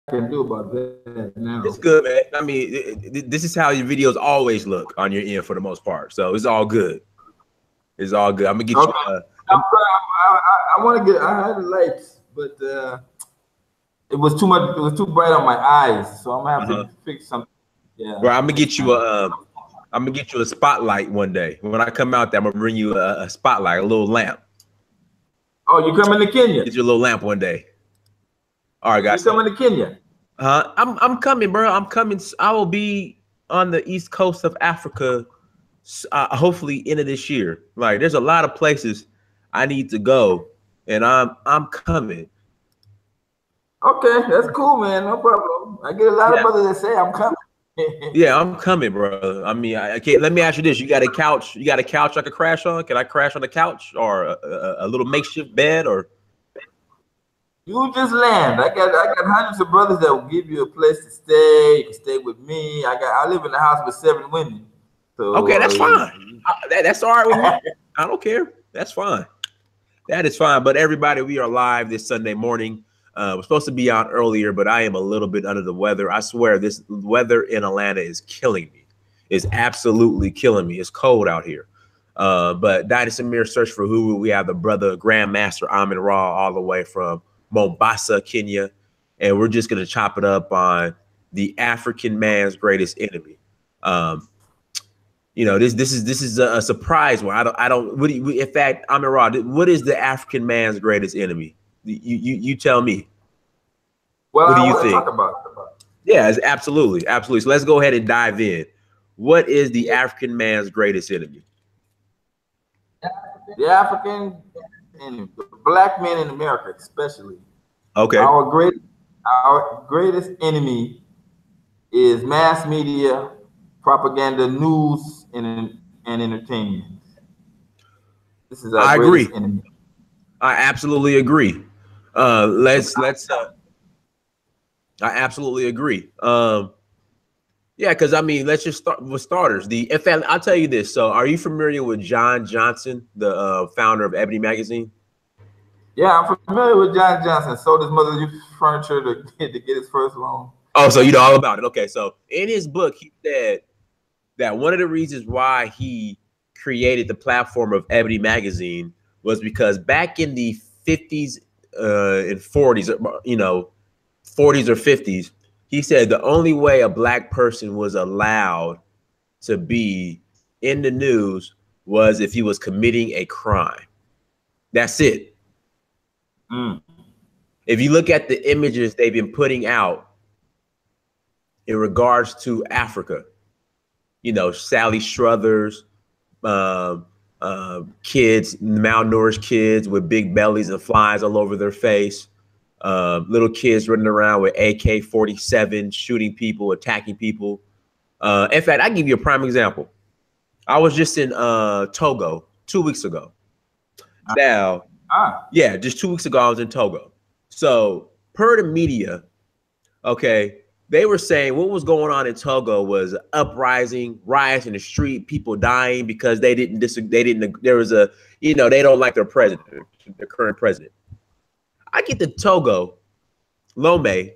can do about that It's now. good, man. I mean, this is how your videos always look on your end for the most part. So it's all good. It's all good. I'm gonna get you. Okay. I want to get. I had the lights, but it was too much. It was too bright on my eyes, so I'm gonna have uh to fix something. Yeah. Bro, I'm gonna get you a. I'm gonna get you a spotlight one day. When I come out there, I'm gonna bring you a spotlight, a little lamp. Oh, you coming to Kenya? Get you a little lamp one day. All right, You guys. coming to Kenya? I'm coming, bro. I'm coming. I will be on the east coast of Africa. Hopefully, end of this year. Like, there's a lot of places I need to go, and I'm coming. Okay, that's cool, man. No problem. I get a lot of Yeah. brothers that say I'm coming. Yeah, I'm coming, bro. I mean, I can't. Let me ask you this: you got a couch? You got a couch I could crash on? Can I crash on the couch, or a little makeshift bed, or? You just land. I got hundreds of brothers that will give you a place to stay. You can stay with me. I live in a house with 7 women. So Okay, that's fine. That's all right with me. I don't care. That's fine. That is fine. But everybody, we are live this Sunday morning. We're supposed to be out earlier, but I am a little bit under the weather. I swear, this weather in Atlanta is killing me. It's absolutely killing me. It's cold out here. But Dynasty Samir search for who we have the brother Grandmaster amenkrahh all the way from Mombasa, Kenya, and we're just gonna chop it up on the African man's greatest enemy. This is a surprise one. I don't. What do you, in fact, amenkrahh, what is the African man's greatest enemy? You tell me. Well, What do I you want to think? talk about. Yeah, it's absolutely. So let's go ahead and dive in. What is the African man's greatest enemy? The African and the black men in America, especially. Okay. Our greatest enemy is mass media, propaganda, news, and entertainment. This is our I greatest agree. enemy. I absolutely agree. Let's. I absolutely agree. Yeah, because I mean, let's just start with starters. In fact, I'll tell you this. So, are you familiar with John Johnson, the founder of Ebony Magazine? Yeah, I'm familiar with John Johnson. Sold his mother used furniture to get his first loan. Oh, so you know all about it. Okay, so in his book, he said that one of the reasons why he created the platform of Ebony Magazine was because back in the 50s and 40s, 40s or 50s, he said the only way a black person was allowed to be in the news was if he was committing a crime. That's it. If you look at the images they've been putting out in regards to Africa, Sally Struthers, kids, malnourished kids with big bellies and flies all over their face, little kids running around with AK-47, shooting people, attacking people. In fact, I give you a prime example. I was just in Togo 2 weeks ago. Now, yeah, just 2 weeks ago, I was in Togo. So per the media, okay, they were saying what was going on in Togo was uprising, riots in the street, people dying because they don't like their president, their current president. I get to Togo, Lomé,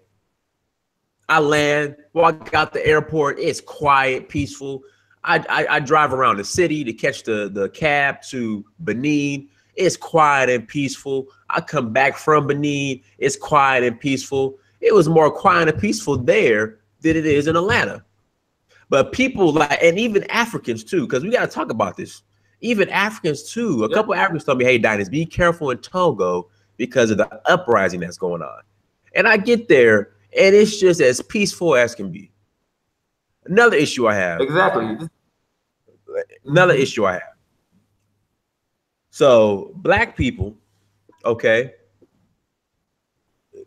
I land, walk out the airport, it's quiet, peaceful. I drive around the city to catch the cab to Benin. It's quiet and peaceful. I come back from Benin. It's quiet and peaceful. It was more quiet and peaceful there than it is in Atlanta. But people and even Africans too, because we got to talk about this. Even Africans too. A couple of Africans told me, hey, Dinus, be careful in Togo because of the uprising that's going on. And I get there and it's just as peaceful as can be. Another issue I have. Exactly. Another issue I have. So black people, okay,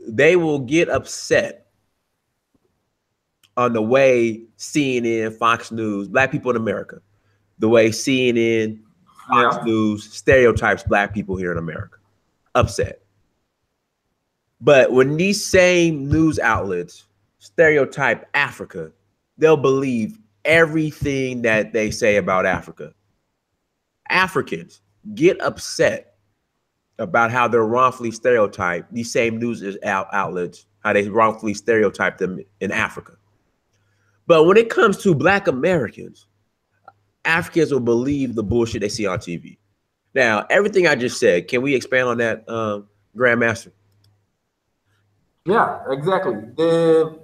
they will get upset on the way CNN, Fox News, black people in America, the way CNN, Fox News stereotypes black people here in America, upset. But when these same news outlets stereotype Africa, they'll believe everything that they say about Africa. Africans get upset about how they're wrongfully stereotyped, these same news outlets, how they wrongfully stereotype them in Africa. But when it comes to Black Americans, Africans will believe the bullshit they see on TV. Now, everything I just said, can we expand on that, Grandmaster? Yeah, exactly. In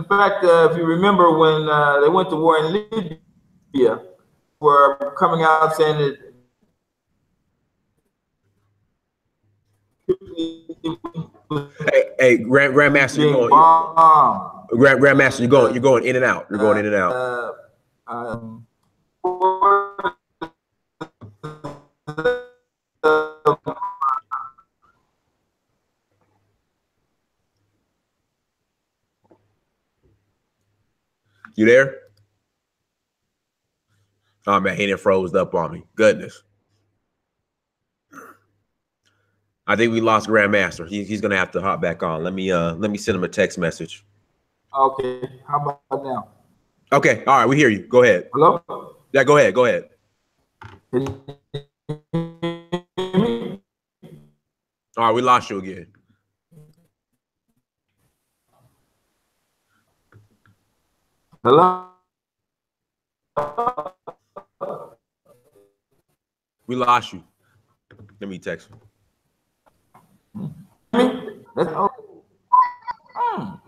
fact, if you remember when they went to war in Libya, were coming out saying that Hey, Grandmaster, you're going. Grandmaster, you're going in and out. You're going in and out. You there? Oh man, he done froze up on me. Goodness. I think we lost Grandmaster. He's gonna have to hop back on. Let me send him a text message. Okay, how about now? Okay, all right, we hear you. Go ahead. Hello? Yeah, go ahead. Go ahead. All right, we lost you again. Hello? We lost you. Let me text him.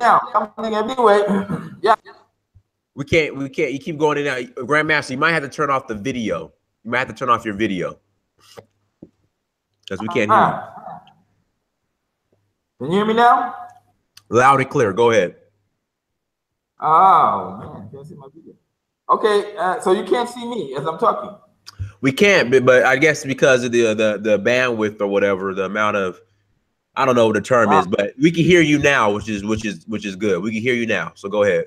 Now, anyway, yeah. We can't. You keep going in and out. Grandmaster, you might have to turn off the video. You might have to turn off your video. Because we can't hear you. Can you hear me now? Loud and clear. Go ahead. Oh, man. Can't see my video. Okay, so you can't see me as I'm talking. We can't, but I guess because of the bandwidth or whatever, the amount of, I don't know what the term is, but we can hear you now, which is good. We can hear you now. So go ahead.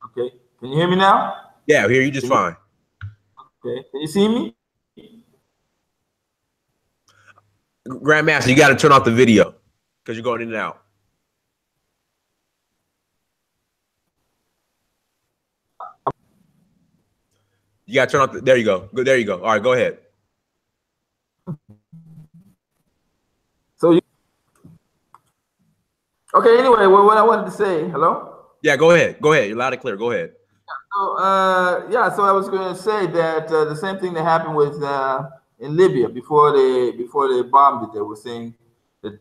Okay. Can you hear me now? Yeah, I hear you just fine. Okay. Can you see me? Grandmaster, you got to turn off the video because you're going in and out. You got to turn off. There you go. There you go. All right, go ahead. So okay. Anyway, what I wanted to say. Hello. Yeah, go ahead. Go ahead. You're loud and clear. Go ahead. So so I was going to say that the same thing that happened with in Libya before they bombed it. They were saying that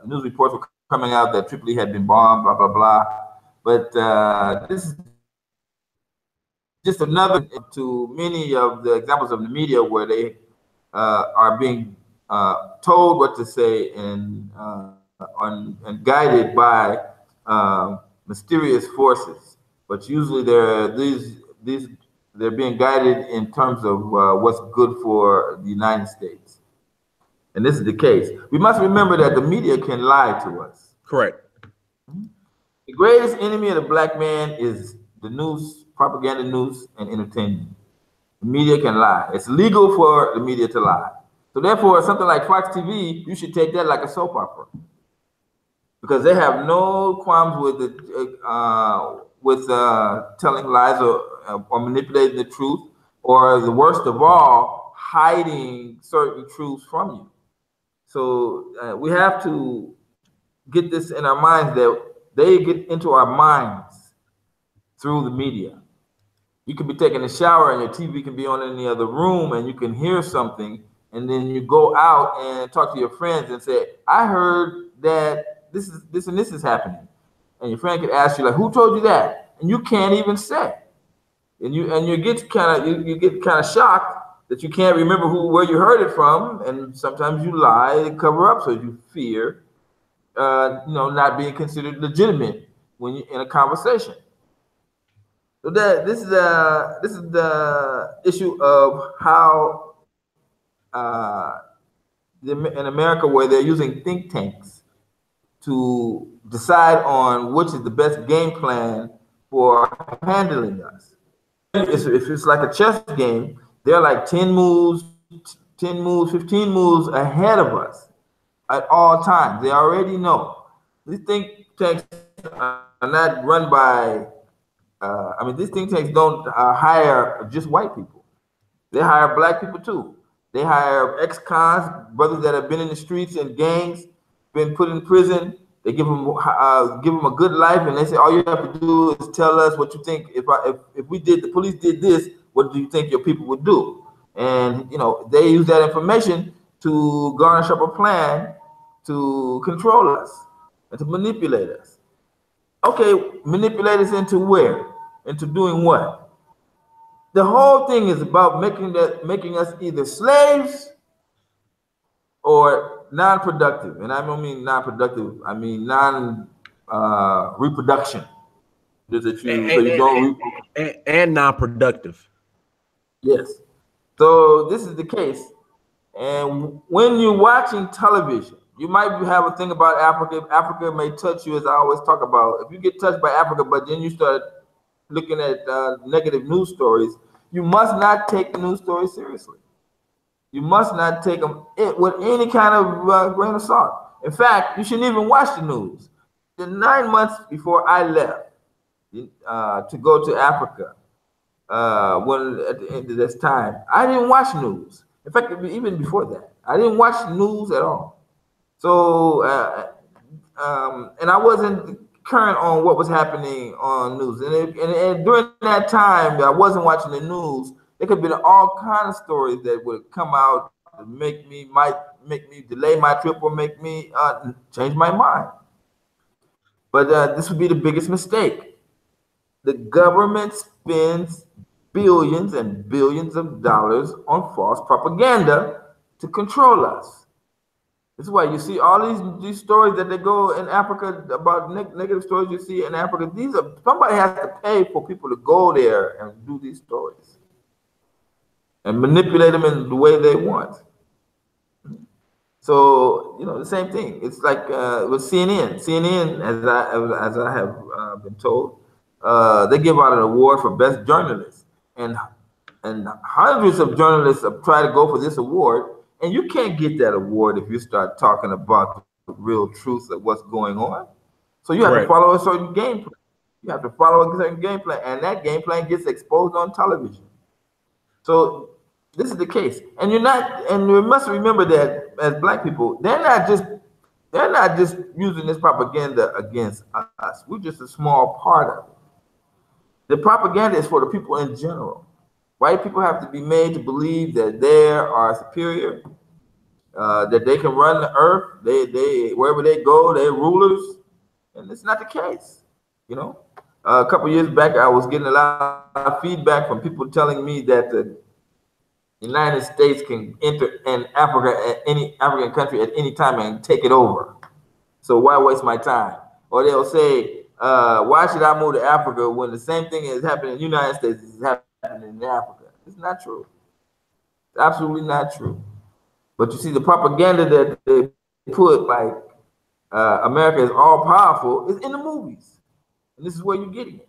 news reports were coming out that Tripoli had been bombed, blah blah blah. But this is just another to many of the examples of the media where they are being told what to say and guided by mysterious forces. But usually they're being guided in terms of what's good for the United States. And this is the case. We must remember that the media can lie to us. Correct. The greatest enemy of the black man is the news, propaganda news, and entertainment. The media can lie. It's legal for the media to lie. So therefore, something like Fox TV, you should take that like a soap opera, because they have no qualms with telling lies or manipulating the truth, or the worst of all, hiding certain truths from you. So we have to get this in our minds that they get into our minds through the media. You could be taking a shower and your TV can be on in the other room and you can hear something, and then you go out and talk to your friends and say, I heard that this and this is happening. And your friend could ask you, like, who told you that? And you can't even say. And you get kind of shocked that you can't remember where you heard it from, and sometimes you lie and cover up so you fear not being considered legitimate when you're in a conversation. So this is the issue of how in America, where they're using think tanks to decide on which is the best game plan for handling us. If it's like a chess game, they're like 10 moves, 15 moves ahead of us at all times. They already know. These think tanks are not run by, these think tanks don't hire just white people. They hire black people too. They hire ex-cons, brothers that have been in the streets and gangs, been put in prison. They give them a good life, and they say all you have to do is tell us what you think. If we did, the police did this, what do you think your people would do? And they use that information to garnish up a plan to control us and to manipulate us. Okay, manipulate us into where? Into doing what? The whole thing is about making us either slaves or non-productive. And I don't mean non-productive, I mean reproduction. So you don't and non-productive. Yes. So this is the case. And when you're watching television, you might have a thing about Africa. Africa may touch you, as I always talk about. If you get touched by Africa, but then you start looking at negative news stories, you must not take the news stories seriously. You must not take them with any kind of grain of salt. In fact, you shouldn't even watch the news. The 9 months before I left to go to Africa, when at the end of this time, I didn't watch news. In fact, even before that, I didn't watch news at all. So, and I wasn't current on what was happening on news. And during that time, I wasn't watching the news. There could have been all kinds of stories that would come out and might make me delay my trip or make me change my mind. But this would be the biggest mistake. The government spends billions and billions of dollars on false propaganda to control us. This is why you see all these stories that they go in Africa about negative stories you see in Africa. Somebody has to pay for people to go there and do these stories and manipulate them in the way they want. So the same thing. It's like with CNN. CNN, as I have been told, they give out an award for best journalist, and hundreds of journalists have tried to go for this award, and you can't get that award if you start talking about the real truth of what's going on. So you have to follow a certain game plan. You have to follow a certain game plan, and that game plan gets exposed on television. So this is the case, and you must remember that as Black people, they're not just using this propaganda against us. We're just a small part of it. The propaganda is for the people in general. White people have to be made to believe that they are superior, that they can run the earth. They wherever they go, they're rulers, and it's not the case. A couple years back, I was getting a lot of feedback from people telling me that the United States can enter any African country at any time and take it over. So why waste my time? Or they'll say, why should I move to Africa when the same thing is happening in the United States is happening in Africa? It's not true. It's absolutely not true. But you see, the propaganda that they put, like America is all powerful, is in the movies. And this is where you're getting it.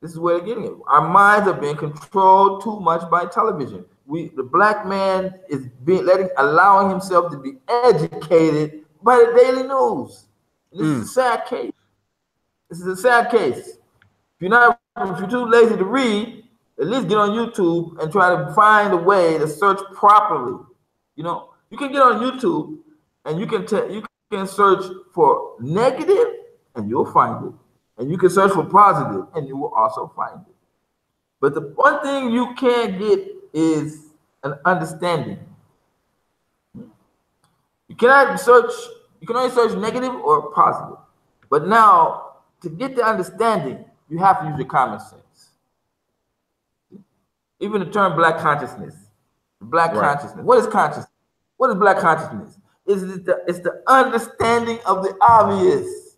This is where they're getting it. Our minds are being controlled too much by television. The Black man is allowing himself to be educated by the daily news. And this is a sad case. This is a sad case. If you're too lazy to read, at least get on YouTube and try to find a way to search properly. You can get on YouTube and you can search for negative and you'll find it. And you can search for positive and you will also find it. But the one thing you can't get is an understanding. You can only search negative or positive. But now, to get the understanding, you have to use your common sense. Even the term Black consciousness. Black consciousness. What is consciousness? What is Black consciousness? It's the understanding of the obvious.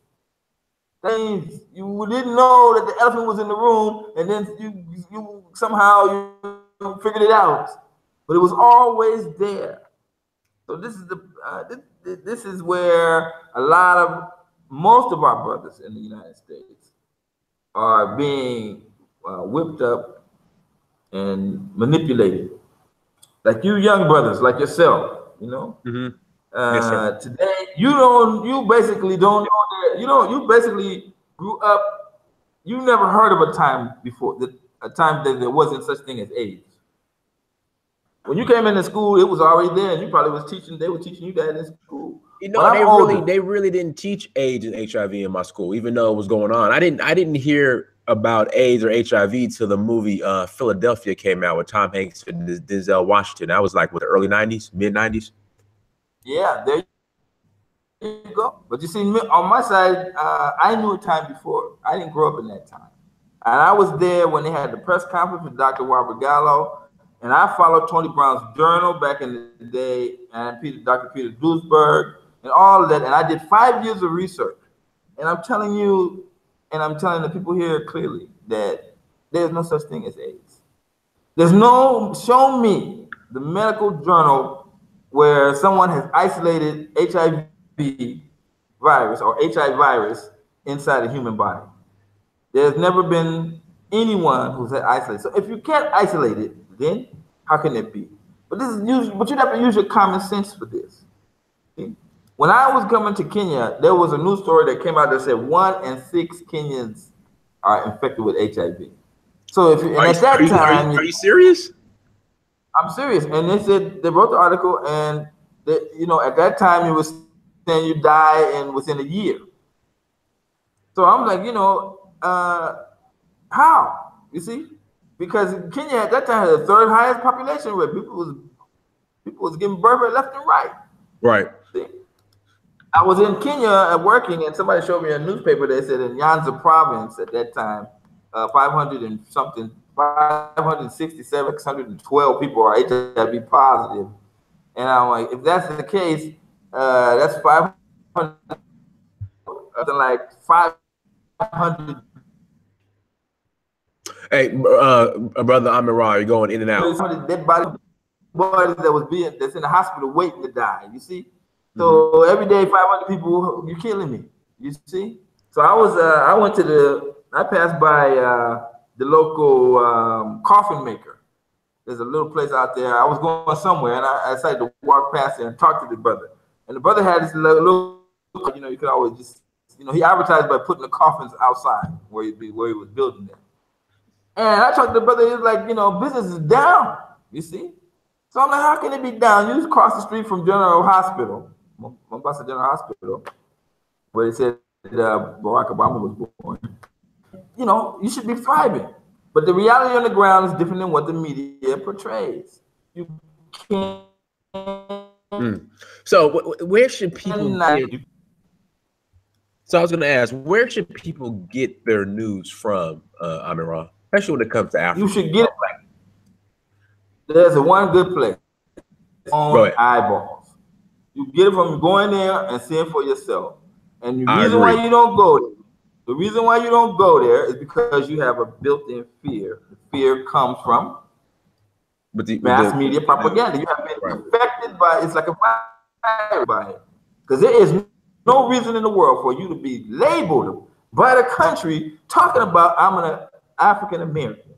That means you didn't know that the elephant was in the room, and then you somehow figured it out, but it was always there. So this is where most of our brothers in the United States are being whipped up and manipulated. Like you young brothers, like yourself, Yes, today you basically don't know that, you basically grew up, you never heard of a time before, a time that there wasn't such thing as AIDS. When you came into school, it was already there, and you probably was teaching. They were teaching you that in school. You When know, I'm older, they really didn't teach AIDS and HIV in my school, even though it was going on. I didn't hear about AIDS or HIV till the movie Philadelphia came out with Tom Hanks and Denzel Washington. That was like with the early '90s, mid '90s. yeah, there you go. But you see, on my side, I knew a time before. I didn't grow up in that time, and I was there when they had the press conference with Dr. Robert Gallo, and I followed Tony Brown's journal back in the day, and Dr. Peter Duesberg, and all of that. And I did 5 years of research, and I'm telling you, and I'm telling the people here clearly that there's no such thing as AIDS. There's no, show me the medical journal where someone has isolated HIV virus or HIV virus inside a human body. There's never been anyone who's had isolated. So if you can't isolate it, then how can it be? But this is usually, but you have to use your common sense for this. See? When I was coming to Kenya, there was a news story that came out that said 1 in 6 Kenyans are infected with HIV. So if and at that time, are you serious? I'm serious. And they said they wrote the article, and that at that time it was saying you die within a year. So I'm like, how? You see, because Kenya at that time had the 3rd highest population rate. People was giving birth left and right. Right. See? I was in Kenya working, and somebody showed me a newspaper that said in Nyanza province at that time, 500 and something, 567, 612 people are HIV positive. And I'm like, if that's the case, that's 500, like 500. Hey, brother Rahh, you're going in and out. Dead bodies that's in the hospital waiting to die. You see, so every day 500 people, you're killing me. You see, so I passed by the local coffin maker. There's a little place out there. I was going somewhere, and I decided to walk past there and talk to the brother. And the brother had this little, you could always just, he advertised by putting the coffins outside where he was building them. And I talked to the brother. He was like, business is down. You see. So I'm like, how can it be down? You just cross the street from General Hospital, Mombasa General Hospital, where they said Barack Obama was born. You should be thriving. But the reality on the ground is different than what the media portrays. You can't. So where should people get? So I was going to ask, where should people get their news from, Rahh, especially when it comes to Africa? You should get it. There's one good place. On eyeballs. You get it from going there and seeing for yourself. And the reason why you don't go there. The reason why you don't go there is because you have a built-in fear. The fear comes from mass media propaganda. You have been affected by it's like a virus by it. Because there is no reason in the world for you to be labeled by the country talking about I'm an African American,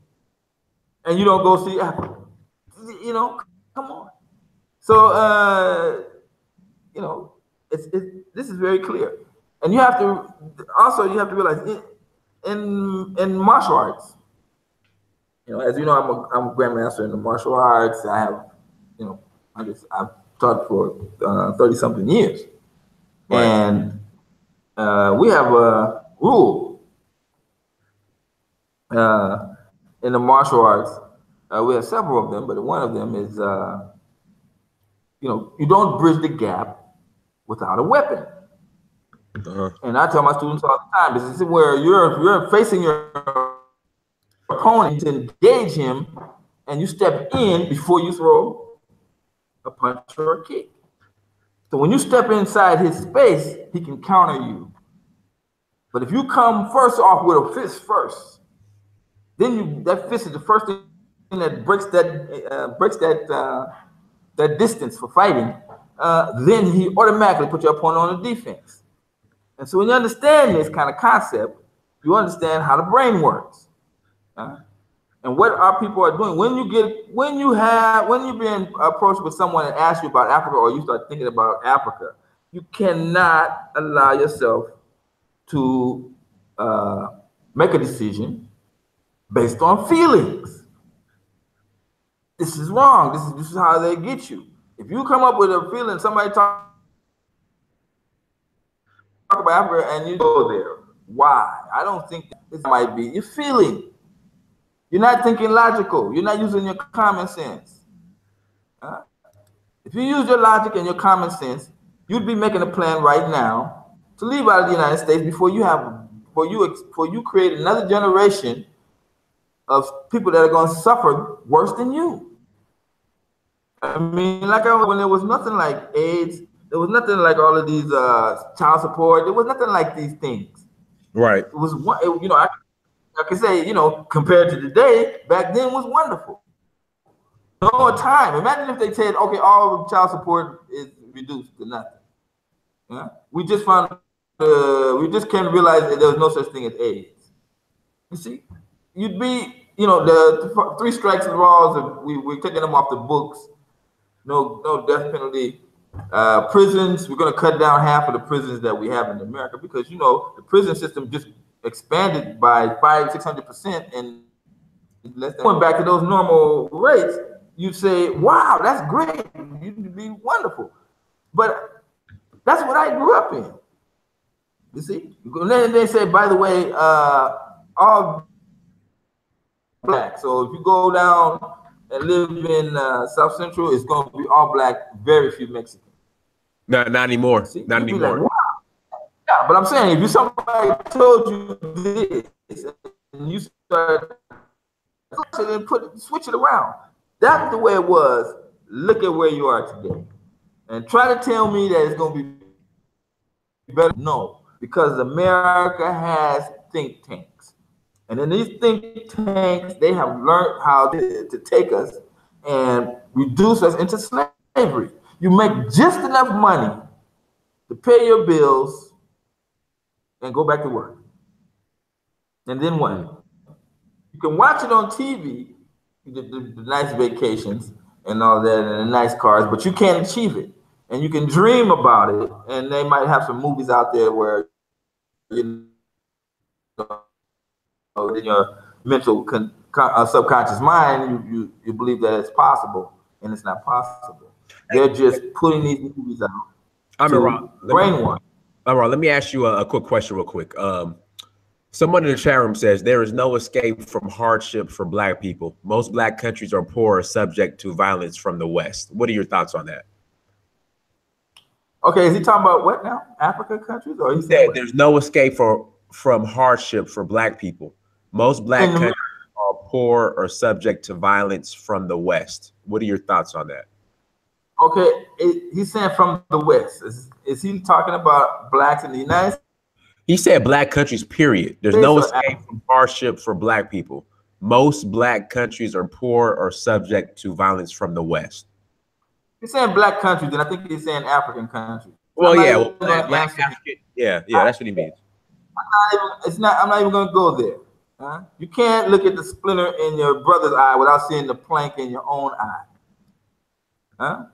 and you don't go see Africa. Come on. So this is very clear. And you have to realize in martial arts, as you know, I'm a grandmaster in the martial arts. I have, I've taught for 30 something years, and we have a rule in the martial arts. We have several of them, but one of them is, you don't bridge the gap without a weapon. And I tell my students all the time, this is where you're facing your opponent to engage him, and you step in before you throw a punch or a kick. So when you step inside his space, he can counter you. But if you come first off with a fist first, then that fist is the first thing that breaks that distance for fighting. Then he automatically puts your opponent on the defense. And so when you understand this kind of concept, you understand how the brain works, and what our people are doing. When you're being approached with someone and asks you about Africa, or you start thinking about Africa, you cannot allow yourself to make a decision based on feelings. This is wrong. This is how they get you. If you come up with a feeling, somebody talk about Africa and you go there, why? I don't think this might be your feeling. You're not thinking logical. You're not using your common sense. If you use your logic and your common sense, you'd be making a plan right now to leave out of the United States before you create another generation of people that are going to suffer worse than you. I mean, when there was nothing like AIDS, there was nothing like all of these child support. There was nothing like these things. Right. It was one. I can say, compared to today, back then was wonderful. No time. Imagine if they said, okay, all child support is reduced to nothing. Yeah, we just came to realize that there was no such thing as AIDS. You see, you'd be, the 3 strikes and laws. We're taking them off the books. No death penalty. Prisons. We're going to cut down half of the prisons that we have in America because the prison system just expanded by 500-600% in less than. Going back to those normal rates, you'd say, "Wow, that's great. You'd be wonderful," but that's what I grew up in. You see, and then they say, by the way, all black. So if you go down and live in South Central, it's going to be all black, very few Mexicans. Not anymore. See? Not anymore. Like, wow. Yeah, but I'm saying, if somebody told you this and you start and switch it around, that's the way it was. Look at where you are today, and try to tell me that it's going to be better. No, because America has think tanks. And in these think tanks, they have learned how to take us and reduce us into slavery. You make just enough money to pay your bills and go back to work. And then what? You can watch it on TV, the nice vacations and all that, and the nice cars, but you can't achieve it. And you can dream about it, and they might have some movies out there where, in your mental subconscious mind, you believe that it's possible, and it's not possible. They're just putting these movies out to brainwash. Rahh, let me ask you a quick question real quick. Someone in the chat room says there is no escape from hardship for Black people. Most Black countries are poor or subject to violence from the West. What are your thoughts on that? Okay, is he talking about what now? Africa countries? Or he said there's no escape from hardship for Black people. Most Black countries are poor or subject to violence from the West. What are your thoughts on that? Okay, he's saying from the West. Is he talking about Blacks in the United States? He said Black countries, period. There's no escape from hardship for Black people. Most Black countries are poor or subject to violence from the West. He's saying Black countries, and I think he's saying African countries. Well, yeah, Black African. Yeah, that's what he means. I'm not even going to go there. Huh? You can't look at the splinter in your brother's eye without seeing the plank in your own eye. Huh?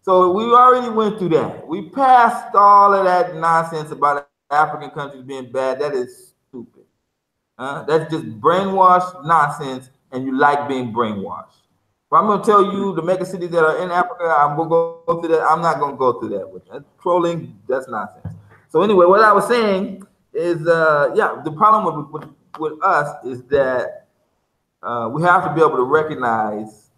So we already went through that. We passed all of that nonsense about African countries being bad. That is stupid. That's just brainwashed nonsense, and you like being brainwashed. But I'm going to tell you the mega cities that are in Africa, I'm going to go through that. I'm not going to go through that with you. That's trolling. That's nonsense. So anyway, what I was saying is, the problem with us is that we have to be able to recognize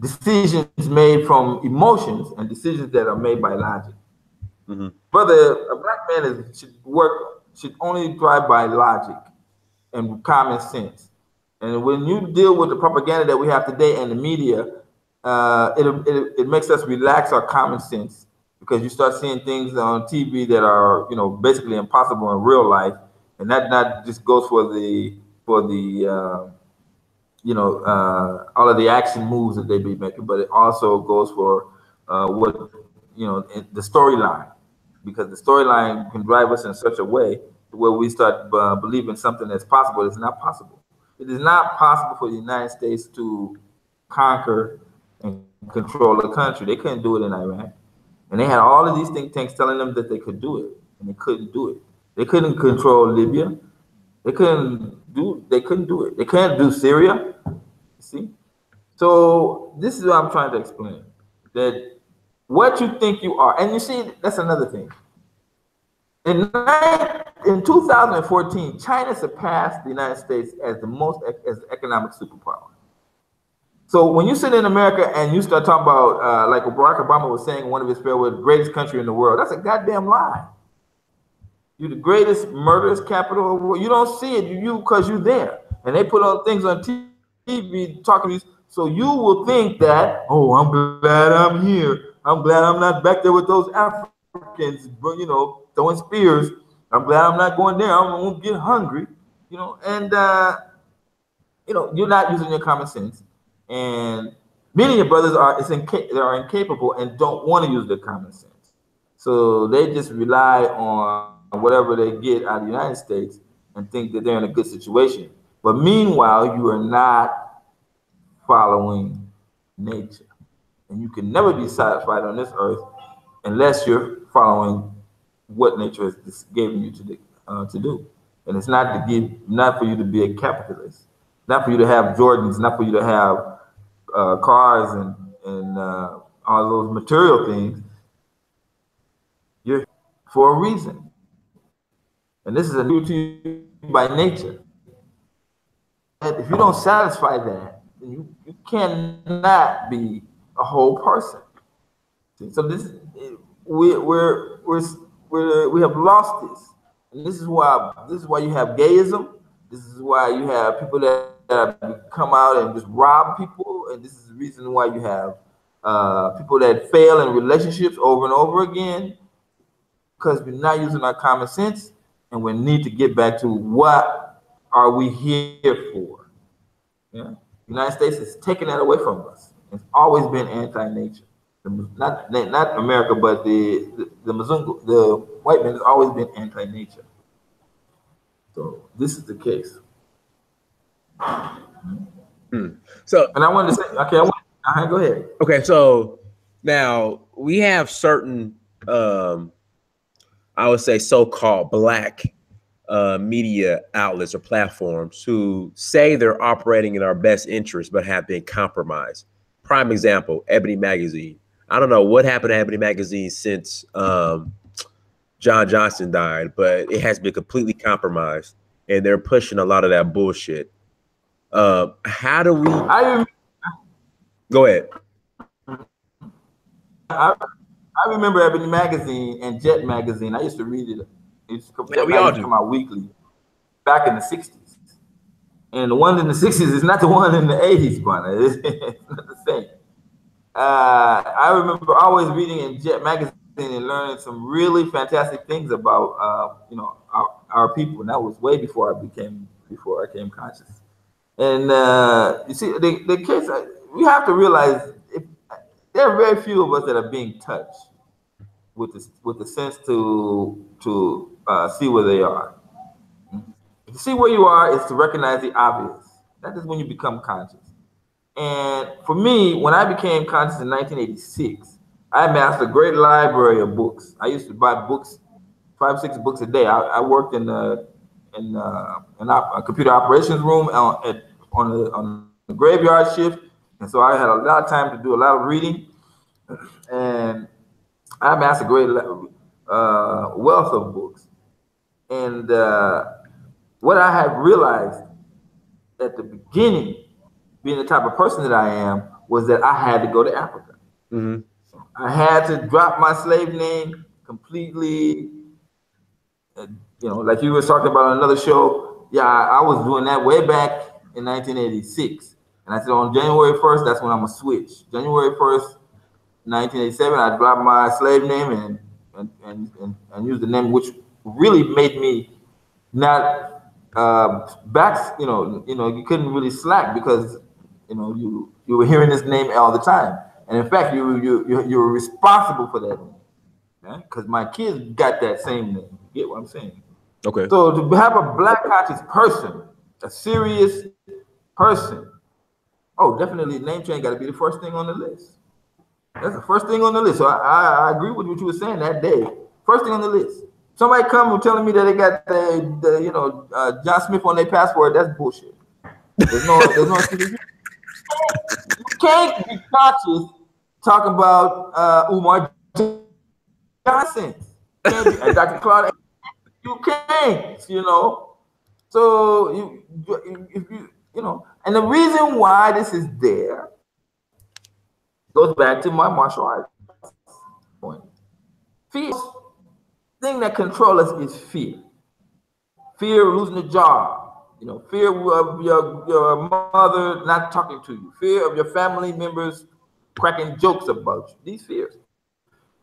decisions made from emotions and decisions that are made by logic. Mm-hmm. Brother, a Black man should only thrive by logic and common sense. And when you deal with the propaganda that we have today and the media, it makes us relax our common sense, because you start seeing things on TV that are, basically impossible in real life, and that not just goes for all of the action moves that they be making, but it also goes for the storyline, because the storyline can drive us in such a way where we start believing something that's possible. It's not possible. It is not possible for the United States to conquer and control a country. They couldn't do it in Iraq. And they had all of these think tanks telling them that they could do it, and they couldn't do it. They couldn't control Libya. They couldn't do it. They can't do Syria. see? So this is what I'm trying to explain. That what you think you are, and you see, that's another thing. In 2014, China surpassed the United States as the most as economic superpower. So when you sit in America and you start talking about, like Barack Obama was saying in one of his farewell, the greatest country in the world, that's a goddamn lie. You're the greatest murderous capital of the world. You don't see it, you because you're there, and they put on things on TV talking. So you will think that, oh, I'm glad I'm here. I'm glad I'm not back there with those Africans, throwing spears. I'm glad I'm not going there. I won't get hungry, and you're not using your common sense. And many of your brothers are incapable and don't want to use their common sense. So they just rely on whatever they get out of the United States and think that they're in a good situation. But meanwhile, you are not following nature. And you can never be satisfied on this earth unless you're following what nature has given you to do. And it's not for you to be a capitalist, not for you to have Jordans, not for you to have cars and all those material things. You're for a reason, and this is a new to you by nature. And if you don't satisfy that, then you cannot be a whole person. So we have lost this, and this is why you have gayism. This is why you have people that come out and just rob people, and this is the reason why you have people that fail in relationships over and over again, because we're not using our common sense, and we need to get back to what are we here for. Yeah, the United States has taken that away from us. It's always been anti-nature. Not America, but the Mzungu, the white man has always been anti-nature. So this is the case. So, and I wanted to say, okay, go ahead. Okay, so now we have certain, I would say, so-called black media outlets or platforms who say they're operating in our best interest, but have been compromised. Prime example, Ebony Magazine. I don't know what happened to Ebony Magazine since John Johnson died, but it has been completely compromised, and they're pushing a lot of that bullshit. How do we? Go ahead. I remember Ebony Magazine and Jet Magazine. I used to read it. We all do. Come out weekly back in the 60s. And the one in the 60s is not the one in the 80s, Bwana. It's not the same. I remember always reading in Jet Magazine and learning some really fantastic things about our people. And that was way before I became conscious. And you see, the case, we have to realize there are very few of us that are being touched with the sense to see where they are. To see where you are is to recognize the obvious. That is when you become conscious. And for me, when I became conscious in 1986, I amassed a great library of books. I used to buy books, 5, 6 books a day. I worked in a computer operations room on the graveyard shift, and so I had a lot of time to do a lot of reading. And I amassed a great wealth of books. And what I have realized at the beginning, being the type of person that I am, was that I had to go to Africa. Mm-hmm. I had to drop my slave name completely. Like you were talking about on another show. Yeah, I was doing that way back in 1986. And I said on January 1st, that's when I'm going to switch. January 1st, 1987, I dropped my slave name and used the name, which really made me not back. You couldn't really slack because you were hearing this name all the time, and in fact, you were responsible for that name, because my kids got that same name. You get what I'm saying? Okay. So to have a black conscious person, a serious person, oh, definitely name change got to be the first thing on the list. That's the first thing on the list. So I agree with what you were saying that day. First thing on the list. Somebody come and telling me that they got the John Smith on their passport. That's bullshit. There's no can't be conscious talking about Umar Johnson. Can't be, and Dr. Claude, you can't, you know. So if you know, and the reason why this is there goes back to my martial arts point. Fear, thing that controls us is fear. Fear of losing a job, you know, fear of your mother not talking to you, fear of your family members cracking jokes about you. These fears.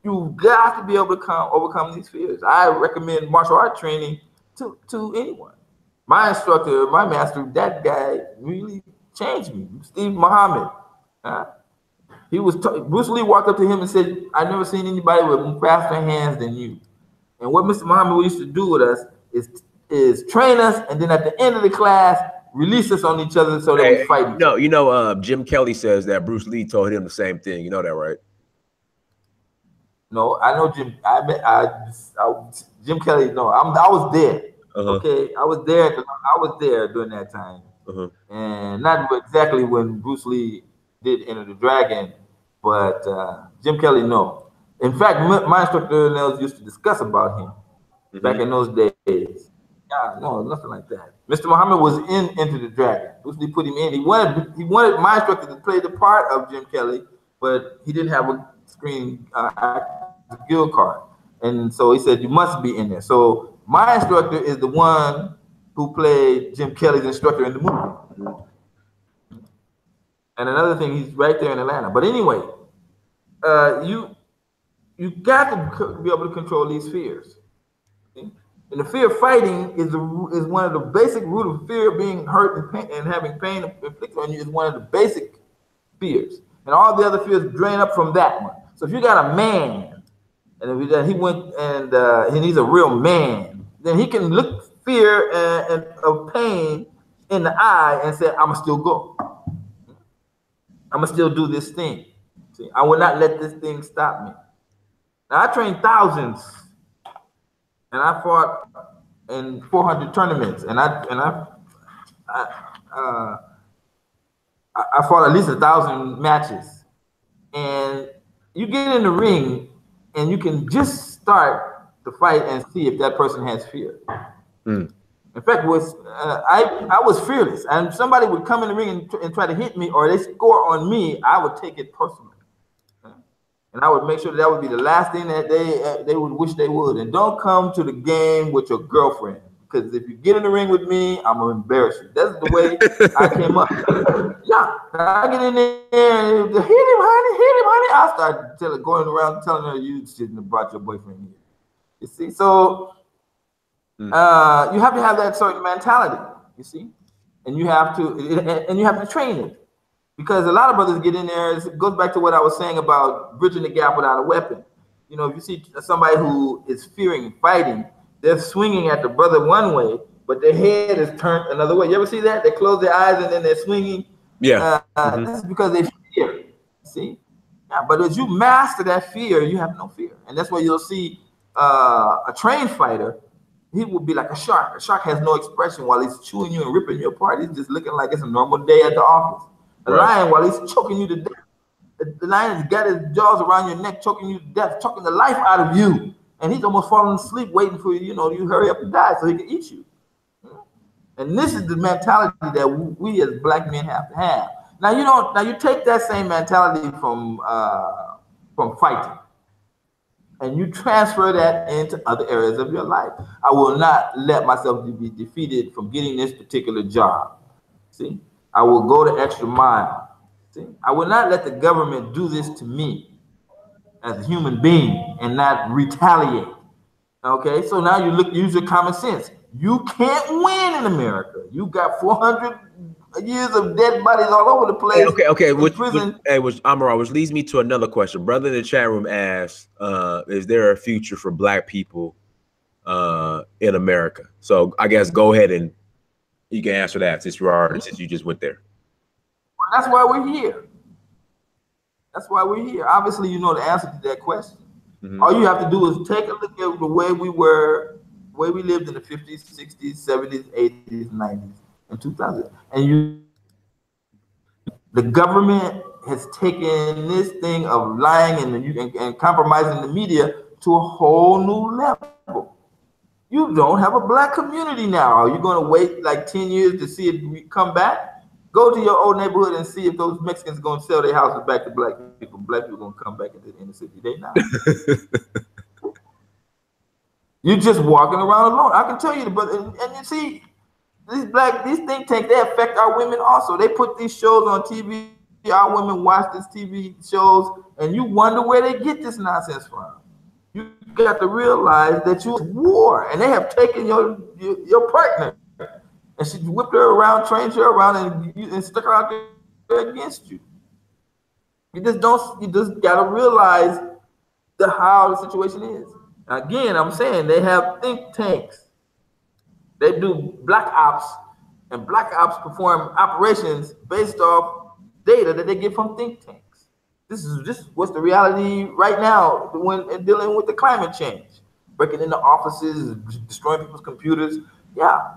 You've got to be able to overcome these fears. I recommend martial art training to anyone. My instructor, my master, that guy really changed me. Steve Muhammad. Bruce Lee walked up to him and said, "I've never seen anybody with faster hands than you." And what Mr. Muhammad used to do with us is train us, and then at the end of the class, release us on each other so that we fight each other. You know, Jim Kelly says that Bruce Lee told him the same thing. You know that, right? No, I know Jim. Jim Kelly. No, I was there. Okay, I was there. I was there during that time, and not exactly when Bruce Lee did Enter the Dragon, but Jim Kelly. No, in fact, my instructor Nels used to discuss about him back in those days. Yeah, no, nothing like that. Mr. Muhammad was in Enter the Dragon. Bruce Lee put him in. He wanted my instructor to play the part of Jim Kelly, but he didn't have a screen guild card, and so he said you must be in there. So my instructor is the one who played Jim Kelly's instructor in the movie. And another thing, he's right there in Atlanta. But anyway, you got to be able to control these fears. See? And the fear of fighting is one of the basic root of fear of being hurt and having pain inflicted on you is one of the basic fears. And all the other fears drain up from that one. So if you got a man, and if he went and he's a real man, then he can look fear and of pain in the eye and say, "I'ma still go. I'ma still do this thing. See, I will not let this thing stop me." Now I trained thousands, and I fought in 400 tournaments, and I fought at least 1,000 matches. And you get in the ring, and you can just start the fight and see if that person has fear. In fact, I was fearless, and somebody would come in the ring and try to hit me, or they score on me, I would take it personally, and I would make sure that would be the last thing that they would wish they would. And don't come to the game with your girlfriend, because if you get in the ring with me, I'm gonna embarrass you. That's the way I came up. Yeah, I get in there and hit him, honey. I start going around telling her you shouldn't have brought your boyfriend here. You see, so you have to have that certain mentality. You see, and you have to train it, because a lot of brothers get in there. It goes back to what I was saying about bridging the gap without a weapon. You know, if you see somebody who is fearing fighting, they're swinging at the brother one way, but their head is turned another way. You ever see that? They close their eyes and then they're swinging. Yeah, that's because they fear. See, yeah, but as you master that fear, you have no fear, and that's why you'll see a trained fighter. He will be like a shark. A shark has no expression while he's chewing you and ripping you apart. He's just looking like it's a normal day at the office. A lion, while he's choking you to death, the lion has got his jaws around your neck, choking you to death, choking the life out of you, and he's almost falling asleep, waiting for you. You know, you hurry up and die so he can eat you. And this is the mentality that we as black men have to have. Now you take that same mentality from fighting, and you transfer that into other areas of your life. I will not let myself be defeated from getting this particular job. See, I will go the extra mile. See, I will not let the government do this to me as a human being and not retaliate. Okay, so now use your common sense. You can't win in America. You got 400 years of dead bodies all over the place. Okay. Which leads me to another question. Brother in the chat room asked, is there a future for black people in America? So I guess go ahead and you can answer that since you just went there. Well, that's why we're here. That's why we're here. Obviously, you know the answer to that question. All you have to do is take a look at the way we lived in the 50s, 60s, 70s, 80s, 90s, and 2000s. And The government has taken this thing of lying and compromising the media to a whole new level. You don't have a black community now. Are you going to wait like 10 years to see it come back? Go to your old neighborhood and see if those Mexicans are going to sell their houses back to black people. Black people are going to come back into the inner city. They not. You're just walking around alone. I can tell you, but and you see, these think tanks, they affect our women also. They put these shows on TV. Our women watch these TV shows, and you wonder where they get this nonsense from. You got to realize that you're at war, and they have taken your partner, and she whipped her around, trained her around, and stuck her out there against you. You just got to realize how the situation is. Again, I'm saying they have think tanks. They do black ops, and black ops perform operations based off data that they get from think tanks. This is what's the reality right now when dealing with the climate change, breaking into offices, destroying people's computers. Yeah,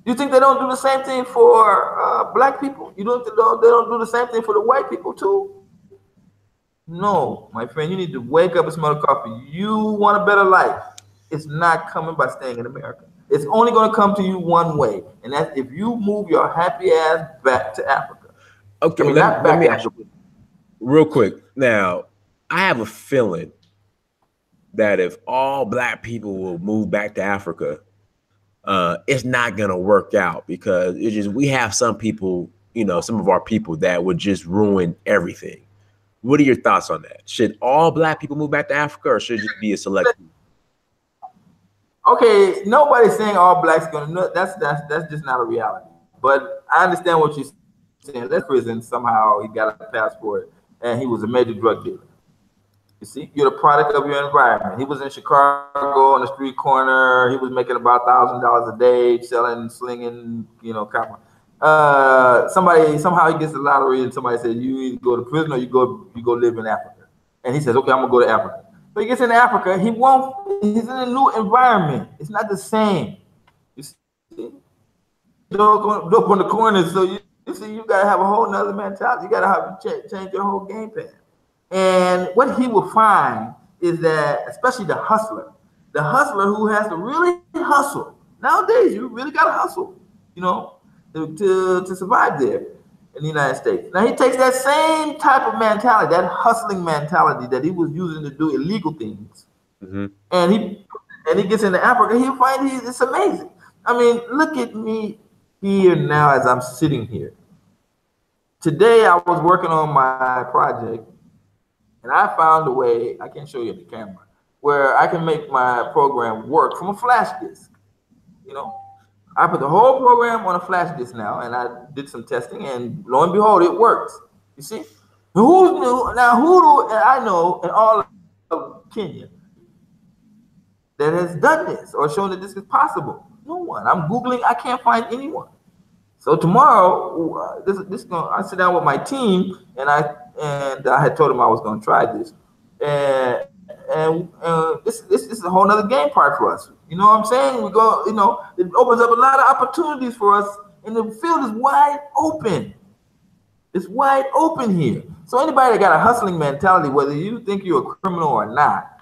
you think they don't do the same thing for black people? You don't think they don't do the same thing for the white people too? No, my friend, you need to wake up and smell the coffee. You want a better life. It's not coming by staying in America. It's only going to come to you one way, and that's if you move your happy ass back to Africa. Okay, I mean, let me ask you real quick. Now, I have a feeling that if all black people will move back to Africa, it's not going to work out because it's just we have some people, some of our people that would just ruin everything. What are your thoughts on that? Should all black people move back to Africa, or should it just be a select? Okay, nobody's saying all blacks gonna. That's just not a reality. But I understand what you're saying. Let's prison somehow he got a passport and he was a major drug dealer. You see, you're the product of your environment. He was in Chicago on the street corner. He was making about $1,000 a day selling, slinging, copper. Somebody somehow he gets the lottery and somebody says you either go to prison or you go live in Africa. And he says, okay, I'm gonna go to Africa. But he gets into Africa, he's in a new environment. It's not the same. You see, dope on the corner, so you see, you gotta have a whole nother mentality. You gotta change your whole game plan. And what he will find is that, especially the hustler who has to really hustle. Nowadays, you really gotta hustle, to survive there in the United States. Now he takes that same type of mentality, that hustling mentality that he was using to do illegal things, and he gets into Africa. He'll find it's amazing. I mean, look at me here now as I'm sitting here. Today I was working on my project, and I found a way. I can't show you the camera where I can make my program work from a flash disk. I put the whole program on a flash disk now, and I did some testing, and lo and behold, it works. You see? Who knew? Now, who do I know in all of Kenya that has done this or shown that this is possible? No one. I'm Googling. I can't find anyone. So tomorrow, I sit down with my team, and I had told them I was going to try this, and this is a whole other game part for us. You know what I'm saying? We go, it opens up a lot of opportunities for us, and the field is wide open. It's wide open here. So anybody that got a hustling mentality, whether you think you're a criminal or not,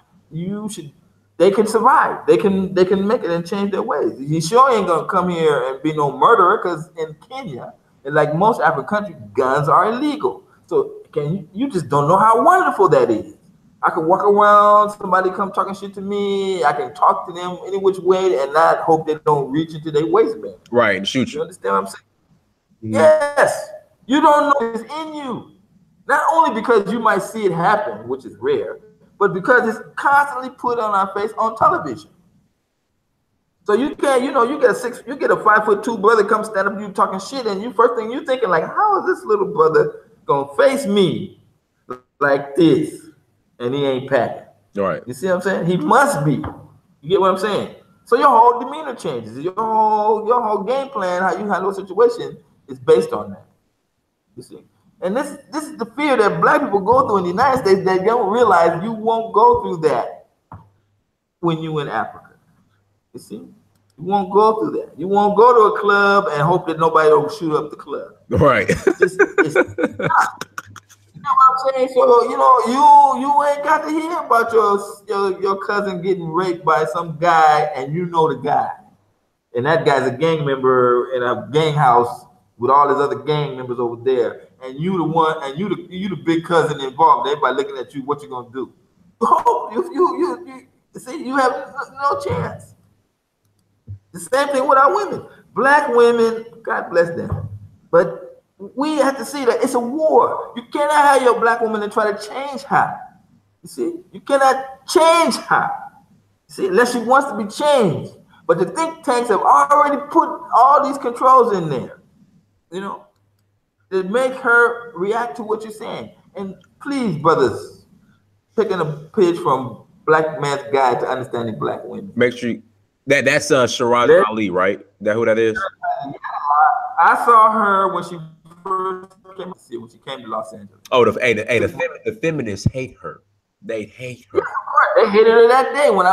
they can survive. They can make it and change their ways. You sure ain't gonna come here and be no murderer, because in Kenya, and like most African countries, guns are illegal. So you just don't know how wonderful that is. I can walk around, somebody come talking shit to me, I can talk to them any which way and not hope they don't reach into their waistband. Right, and shoot you. You understand what I'm saying? Mm-hmm. Yes. You don't know it's in you. Not only because you might see it happen, which is rare, but because it's constantly put on our face on television. So you can't, you get a 5'2" brother come stand up to you talking shit, and first thing you thinking like, how is this little brother gonna face me like this? And he ain't packing. All right. You see what I'm saying? He must be. You get what I'm saying? So your whole demeanor changes. Your whole game plan, how you handle a situation, is based on that. You see? And this is the fear that black people go through in the United States, that you don't realize you won't go through that when you in Africa. You see? You won't go through that. You won't go to a club and hope that nobody will shoot up the club. Right. It's you know what I'm saying? So you ain't got to hear about your cousin getting raped by some guy, and you know the guy, and that guy's a gang member in a gang house with all his other gang members over there, and you the one, and you the big cousin involved. Everybody looking at you. What you gonna do? You see, you have no chance. The same thing with our women. Black women, God bless them, but we have to see that it's a war. You cannot have your black woman and try to change her. You see, you cannot change her. See, unless she wants to be changed. But the think tanks have already put all these controls in there, to make her react to what you're saying. And please, brothers, taking a page from Black Man's Guide to Understanding Black Women. Make sure that's Shiraz Ali, right? That who that is? I saw her when she first came to Los Angeles. Oh, the feminists hate her. They hate her. Yeah, of course. They hated her that day when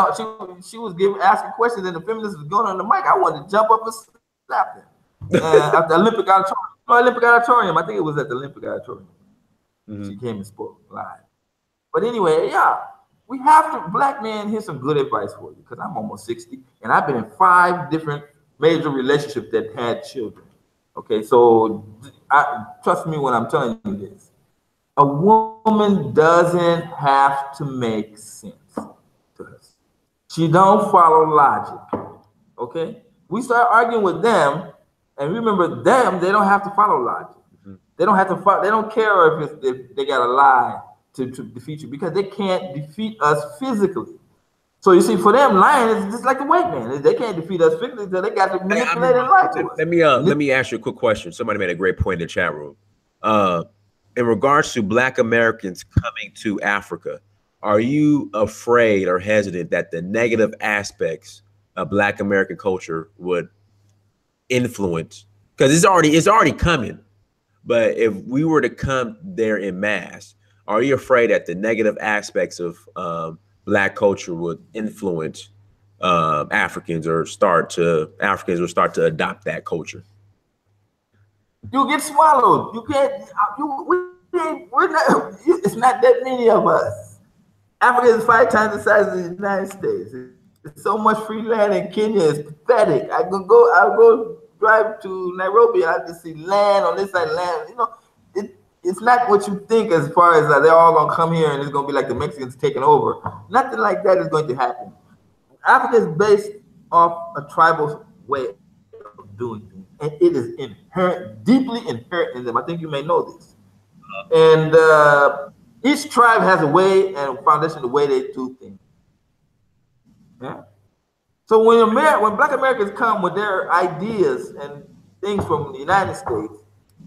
she was asking questions and the feminists was going on the mic. I wanted to jump up and slap them. At the Olympic Auditorium. I think it was at the Olympic Auditorium. She came and spoke live. But anyway, yeah, we have to, black men, here's some good advice for you, because I'm almost 60, and I've been in 5 different major relationships that had children. Okay, so trust me when I'm telling you this. A woman doesn't have to make sense to us. She don't follow logic. Okay? We start arguing with them, and remember them, they don't have to follow logic. They don't have to follow, they don't care if they got a lie to defeat you, because they can't defeat us physically. So you see, for them, lying is just like the white man. They can't defeat us physically, so they got to manipulate and lie to us. Let me ask you a quick question. Somebody made a great point in the chat room. In regards to Black Americans coming to Africa, are you afraid or hesitant that the negative aspects of Black American culture would influence? Because it's already coming. But if we were to come there in mass, are you afraid that the negative aspects of Black culture would influence Africans will start to adopt that culture? You get swallowed. You can't. We're not. It's not that many of us. Africa is 5 times the size of the United States. There's so much free land in Kenya. It's pathetic. I'll go drive to Nairobi and I just see land on this side, land. It's not what you think as far as they're all gonna come here and it's gonna be like the Mexicans taking over. Nothing like that is going to happen. Africa is based off a tribal way of doing things, and it is deeply inherent in them. I think you may know this. And each tribe has a way and a foundation, the way they do things. Yeah. So when Black Americans come with their ideas and things from the United States,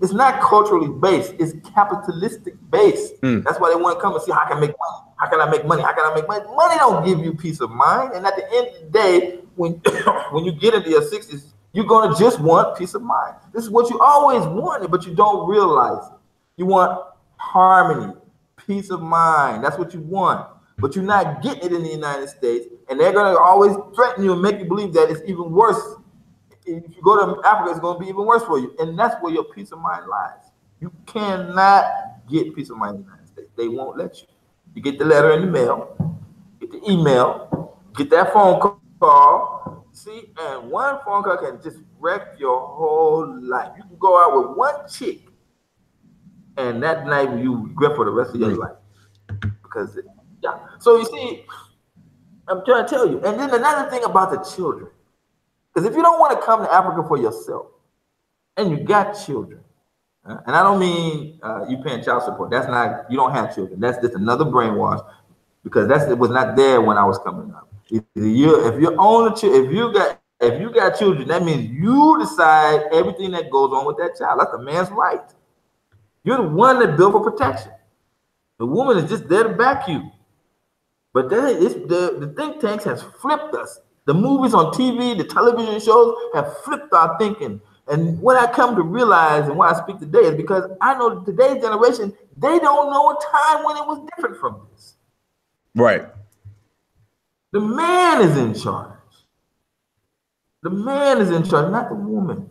it's not culturally based, it's capitalistic based. That's why they want to come and see how can I make money. How can I make money? How can I make money? Money don't give you peace of mind. And at the end of the day, when you get into your 60s, you're gonna just want peace of mind. This is what you always wanted, but you don't realize it. You want harmony, peace of mind. That's what you want. But you're not getting it in the United States, and they're gonna always threaten you and make you believe that it's even worse. If you go to Africa, it's gonna be even worse for you, and that's where your peace of mind lies. You cannot get peace of mind in the United States. They won't let you. You get the letter in the mail, get the email, get that phone call. See, and one phone call can just wreck your whole life. You can go out with one chick, and that night you regret for the rest of your life. Because, yeah. So you see, I'm trying to tell you. And then another thing about the children, because if you don't want to come to Africa for yourself, and you got children, and I don't mean you paying child support. That's not, you don't have children. That's just another brainwash, because it was not there when I was coming up. If you got children, that means you decide everything that goes on with that child. That's the man's right. You're the one that built for protection. The woman is just there to back you. But the think tanks has flipped us. The movies on TV, the television shows have flipped our thinking. And what I come to realize and why I speak today is because I know today's generation, they don't know a time when it was different from this. Right. The man is in charge. The man is in charge, not the woman.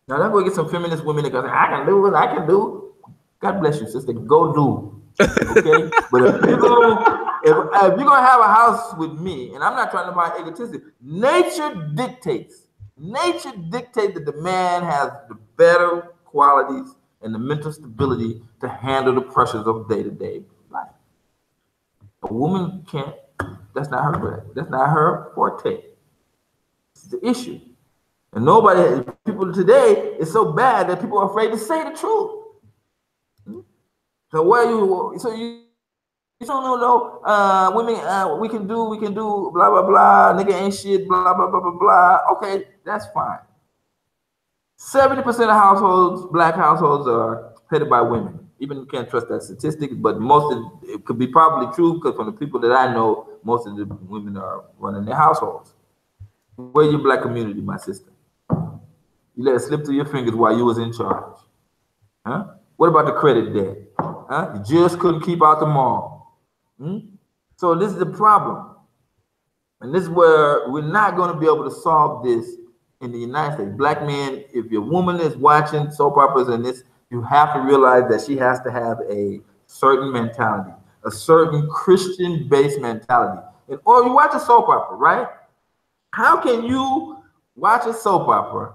Now, let's go get some feminist women that go, I can do it, I can do it. God bless you, sister. Go do. Okay? But if you're gonna have a house with me, and I'm not trying to be egotistic, nature dictates. Nature dictates that the man has the better qualities and the mental stability to handle the pressures of day-to-day life. A woman can't, that's not her, that's not her forte. It's the issue. And nobody, people today, it's so bad that people are afraid to say the truth. So you don't know though, women, we can do, blah, blah, blah, nigga ain't shit, blah, blah, blah, blah, blah. Okay, that's fine. 70% of households, black households, are headed by women. Even you can't trust that statistic, but it could be probably true because from the people that I know, most of the women are running their households. Where's your black community, my sister? You let it slip through your fingers while you was in charge. Huh? What about the credit debt? Huh? You just couldn't keep out the mall. So this is the problem. And this is where we're not going to be able to solve this in the United States. Black men, if your woman is watching soap operas and this, you have to realize that she has to have a certain mentality, a certain Christian-based mentality. Or you watch a soap opera, right? How can you watch a soap opera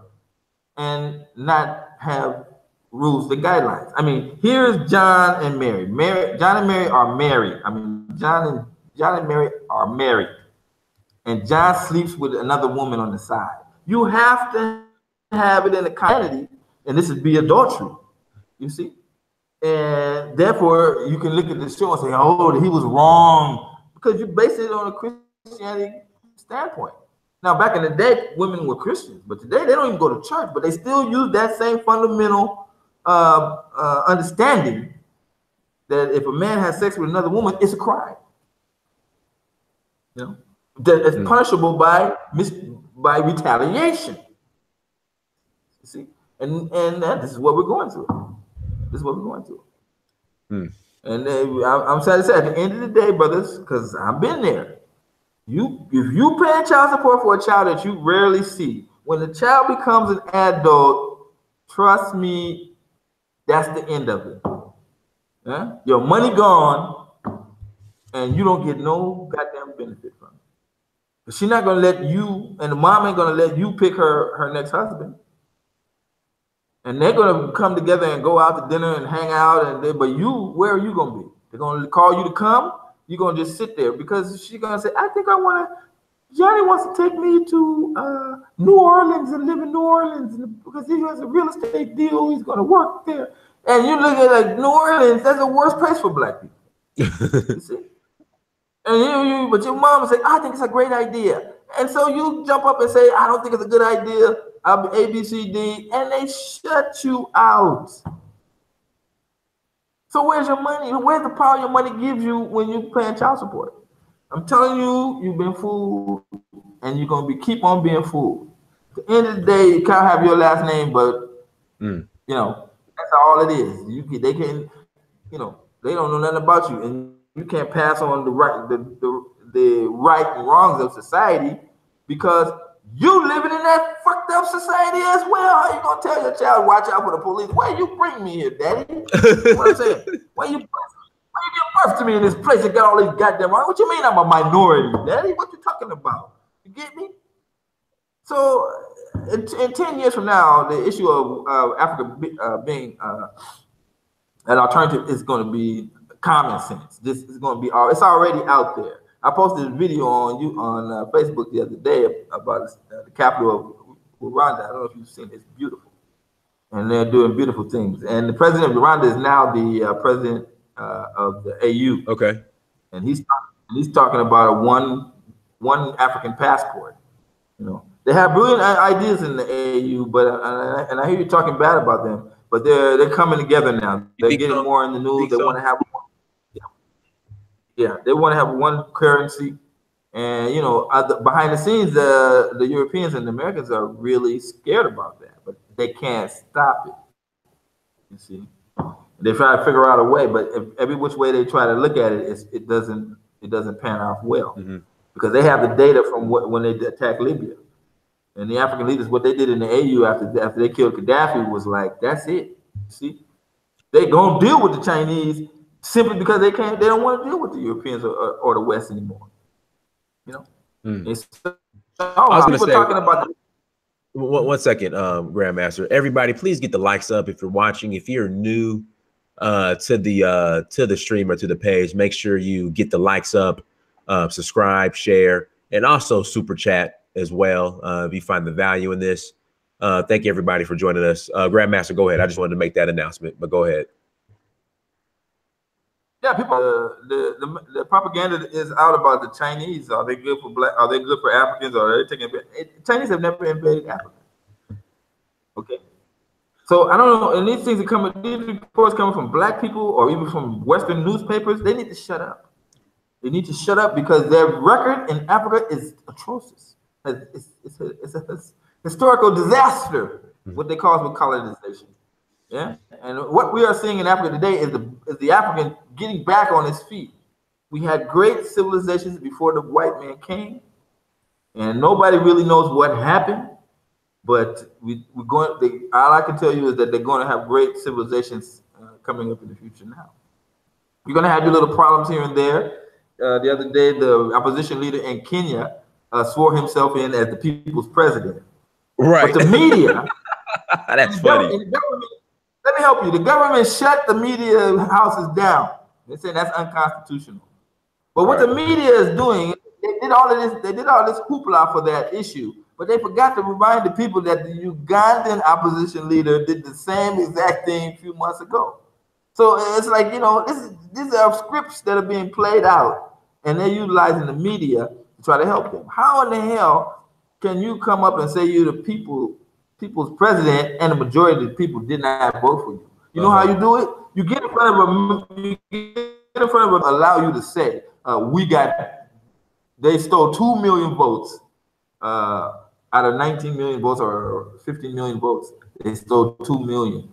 and not have rules and guidelines? I mean, here's John and Mary. John and Mary are married. I mean, John and Mary are married. And John sleeps with another woman on the side. You have to have it in the community, and this would be adultery, you see? And therefore, you can look at the show and say, oh, he was wrong, because you base it on a Christianity standpoint. Now, back in the day, women were Christians, but today they don't even go to church, but they still use that same fundamental understanding that if a man has sex with another woman, it's a crime. You know, that it's punishable by retaliation. You see, and this is what we're going through. This is what we're going through. And I'm sad to say, at the end of the day, brothers, because I've been there. If you pay child support for a child that you rarely see, when the child becomes an adult, trust me, that's the end of it. Yeah? Your money gone, and you don't get no goddamn benefit from it. But she's not gonna let you, and the mom ain't gonna let you pick her next husband. And they're gonna come together and go out to dinner and hang out, but where are you gonna be? They're gonna call you to come. You're gonna just sit there because she's gonna say, I think I wanna, Johnny wants to take me to New Orleans and live in New Orleans because he has a real estate deal, he's gonna work there. And you look at like New Orleans, that's the worst place for black people. You see? And but your mom say, I think it's a great idea. And so you jump up and say, I don't think it's a good idea. I'll be A, B, C, D, and they shut you out. So where's your money? Where's the power your money gives you when you're paying child support? I'm telling you, you've been fooled, and you're gonna keep on being fooled. At the end of the day, you can't have your last name, but you know that's all it is. They can, you know, they don't know nothing about you, and you can't pass on the right and wrongs of society because you living in that fucked up society as well. How you gonna tell your child, watch out for the police? Why you bring me here, daddy? You know what I'm saying? Why you give birth to me in this place and got all these goddamn wrong? What you mean I'm a minority, daddy? What you talking about? You get me? So in 10 years from now, the issue of Africa being an alternative is going to be common sense. This is going to be it's already out there. I posted a video on Facebook the other day about the capital of Rwanda. I don't know if you've seen it. It's beautiful. And they're doing beautiful things. And the president of Rwanda is now the president of the AU. Okay. And he's talking about a one African passport. You know, they have brilliant ideas in the AU, but and I hear you talking bad about them, but they're coming together now. They're getting more in the news. They want to have they want to have one currency, and you know, behind the scenes, the Europeans and the Americans are really scared about that, but they can't stop it. You see, they try to figure out a way, but if every which way they try to look at it, it doesn't pan out well because they have the data from when they attacked Libya. And the African leaders, what they did in the AU after they killed Gaddafi was like, that's it. See, they gonna deal with the Chinese simply because they can't. They don't want to deal with the Europeans or the West anymore. You know. It's I was gonna people say, talking about. One second, Grandmaster. Everybody, please get the likes up if you're watching. If you're new to the stream or to the page, make sure you get the likes up, subscribe, share, and also super chat as well if you find the value in this. Thank you everybody for joining us. Grandmaster, go ahead. I just wanted to make that announcement, but go ahead. Yeah, people. The propaganda is out about the Chinese. Are they good for black? Are they good for Africans? Or are they taking? Chinese have never invaded Africa. Okay, so I don't know. And these things are coming. These reports coming from black people or even from Western newspapers. They need to shut up. They need to shut up because their record in Africa is atrocious. It's a historical disaster. What they call colonization. Yeah, and what we are seeing in Africa today is the African getting back on his feet. We had great civilizations before the white man came, and nobody really knows what happened. But we're going. All I can tell you is that they're going to have great civilizations coming up in the future. Now, you're going to have your little problems here and there. The other day, the opposition leader in Kenya swore himself in as the people's president. Right. But the media, that's funny. Let me help you. The government shut the media houses down. They say that's unconstitutional. But what the media is doing, they did all of this. They did all this hoopla for that issue, but they forgot to remind the people that the Ugandan opposition leader did the same exact thing a few months ago. So it's like, you know, these are scripts that are being played out, and they're utilizing the media to try to help them. How in the hell can you come up and say you're the people's president and the majority of the people did not vote for you? You know how you do it? You get in front of them, allow you to say, they stole 2 million votes out of 19 million votes or 15 million votes. They stole 2 million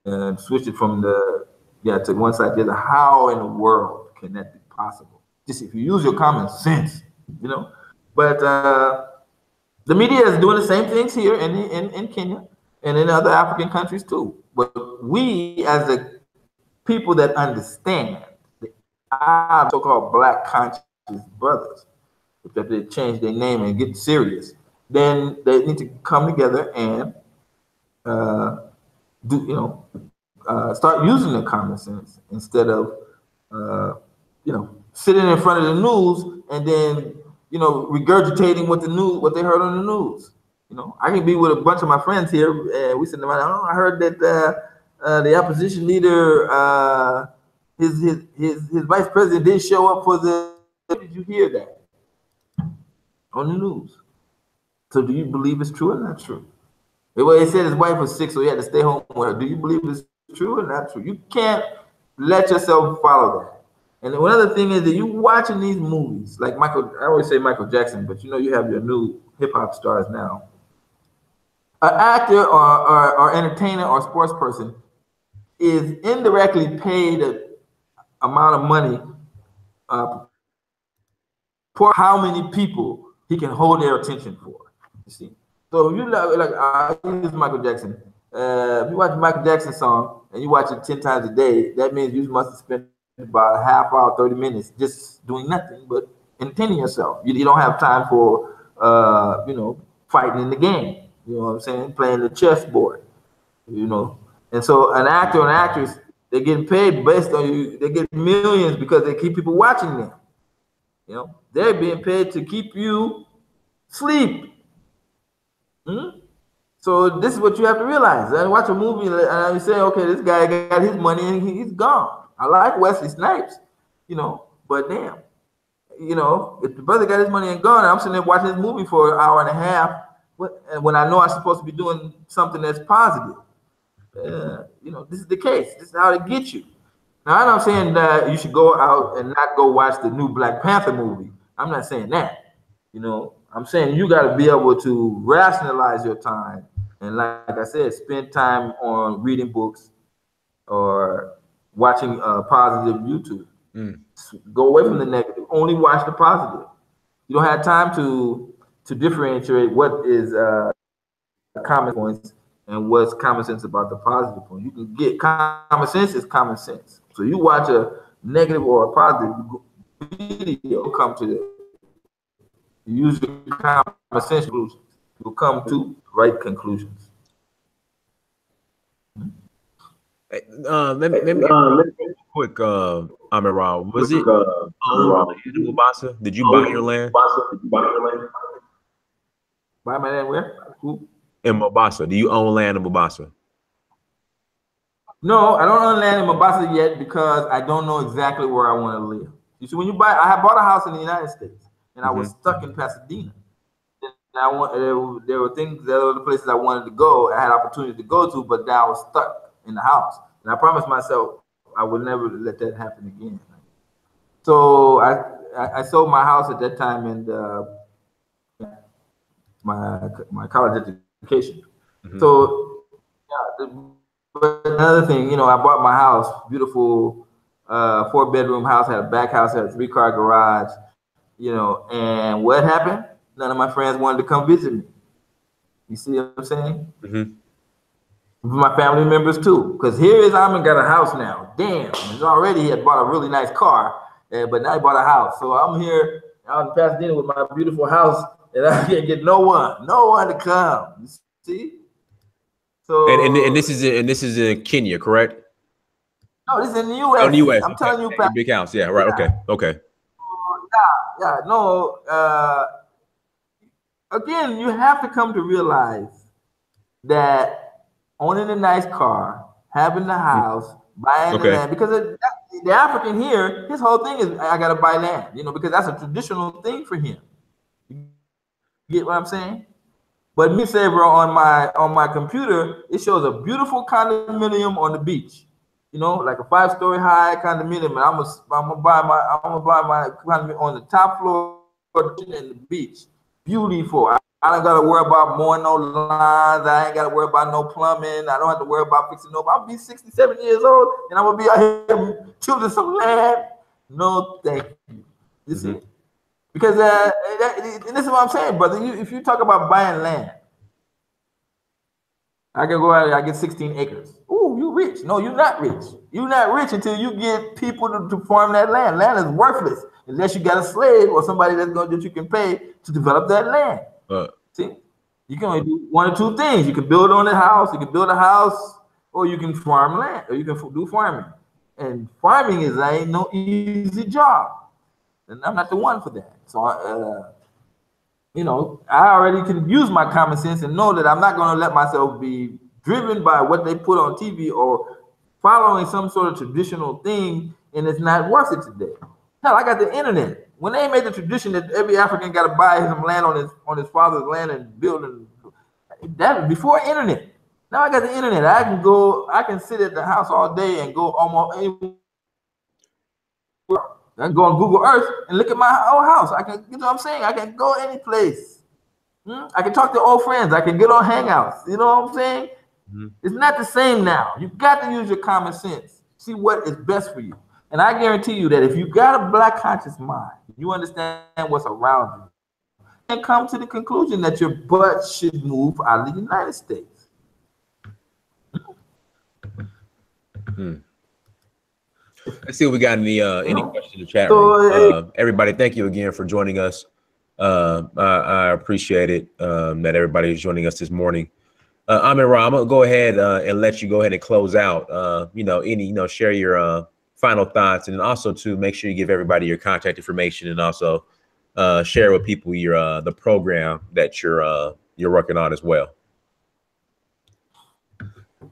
and switched it from to one side. How in the world can that be possible? Just if you use your common sense, you know. But the media is doing the same things here in Kenya and in other African countries too. But we, as the people that understand, our so-called black conscious brothers, if they change their name and get serious, then they need to come together and start using their common sense instead of sitting in front of the news and then regurgitating what they heard on the news. I can be with a bunch of my friends here, and we sitting around. Oh, I heard that the opposition leader, his vice president didn't show up for the. Did you hear that on the news? So do you believe it's true or not true? Well, they said his wife was sick, so he had to stay home with her. Do you believe it's true or not true? You can't let yourself follow that. And one other thing is that you watching these movies, like I always say Michael Jackson, but you have your new hip hop stars now. An actor or entertainer or sports person is indirectly paid an amount of money for how many people he can hold their attention for. You see? So if you I use Michael Jackson. If you watch a Michael Jackson song and you watch it 10 times a day, that means you must have spent about a half hour, 30 minutes just doing nothing but entertaining yourself. You don't have time for fighting in the game. You know what I'm saying? Playing the chessboard. And so an actor and actress, they're getting paid based on you. They get millions because they keep people watching them. They're being paid to keep you asleep. So this is what you have to realize. I watch a movie and you say, okay, this guy got his money and he's gone. I like Wesley Snipes, but damn, if the brother got his money and gone, I'm sitting there watching this movie for an hour and a half, when I know I'm supposed to be doing something that's positive. This is the case. This is how to get you. Now, I'm not saying that you should go out and not go watch the new Black Panther movie. I'm not saying that. I'm saying you got to be able to rationalize your time. And like I said, spend time on reading books or watching positive YouTube. Go away from the negative. Only watch the positive. You don't have time to to differentiate what is common points and what's common sense about the positive point. You can get common sense is common sense. So you watch a negative or a positive video, come to the use the common sense conclusions. You'll come to right conclusions. Let me quick, Amenkrahh. Was it owned in Mombasa? Did you buy your land? Buy my land where? Who? In Mombasa. Do you own land in Mombasa? No, I don't own land in Mombasa yet because I don't know exactly where I want to live. You see, when you buy, I had bought a house in the United States, and I was stuck in Pasadena. And there were things, there were the places I wanted to go. I had opportunity to go to, but now I was stuck in the house. And I promised myself I would never let that happen again. So I sold my house at that time and my college education. So yeah, but another thing, you know, I bought my house, beautiful 4-bedroom house, had a back house, had a 3-car garage, you know, and what happened? None of my friends wanted to come visit me. You see what I'm saying? My family members too, because here is Amin got a house now. Damn, he's already he had bought a really nice car, but now he bought a house. So I'm here out in Pasadena with my beautiful house, and I can't get no one to come. You see? So and this is in Kenya, correct? No, this is in the U.S. Oh, in the U.S. I'm telling you, big house. Yeah, right. Yeah. Okay. Yeah. No. Again, you have to come to realize that owning a nice car, having the house, buying the land, because the African here, his whole thing is I gotta buy land, you know, because that's a traditional thing for him. You get what I'm saying? But me, say, bro, on my computer, it shows a beautiful condominium on the beach, you know, like a 5-story high condominium, and I'm gonna buy my condominium on the top floor in the beach. Beautiful. I don't gotta worry about mowing no lines. I ain't gotta worry about no plumbing. I don't have to worry about fixing no. I'll be 67 years old and I'm gonna be out here tilling some land. No, thank you. You see? Because this is what I'm saying, brother. If you talk about buying land, I can go out there, I get 16 acres. Ooh, you rich. No, you're not rich. You're not rich until you get people to farm that land. Land is worthless unless you got a slave or somebody that you can pay to develop that land. See, you can only do one or two things. You can build on the house, you can build a house, or you can farm land, or you can do farming. And farming ain't no easy job. And I'm not the one for that. So, you know, I already can use my common sense and know that I'm not going to let myself be driven by what they put on TV or following some sort of traditional thing, and it's not worth it today. Hell, I got the internet. When they made the tradition that every African got to buy some land on his father's land and build, that before internet. Now I got the internet. I can sit at the house all day and go almost anywhere. I can go on Google Earth and look at my old house. I can, you know what I'm saying? I can go any place. I can talk to old friends. I can get on Hangouts. You know what I'm saying? It's not the same now. You've got to use your common sense. See what is best for you. And I guarantee you that if you got a black conscious mind, you understand what's around you, and come to the conclusion that your butt should move out of the United States. Let's see if we got any questions in the chat room. Everybody, thank you again for joining us. I appreciate it that everybody is joining us this morning. Amenkrahh, I'm gonna go ahead and let you go ahead and close out. Share your final thoughts, and also to make sure you give everybody your contact information, and also share with people your the program that you're working on as well.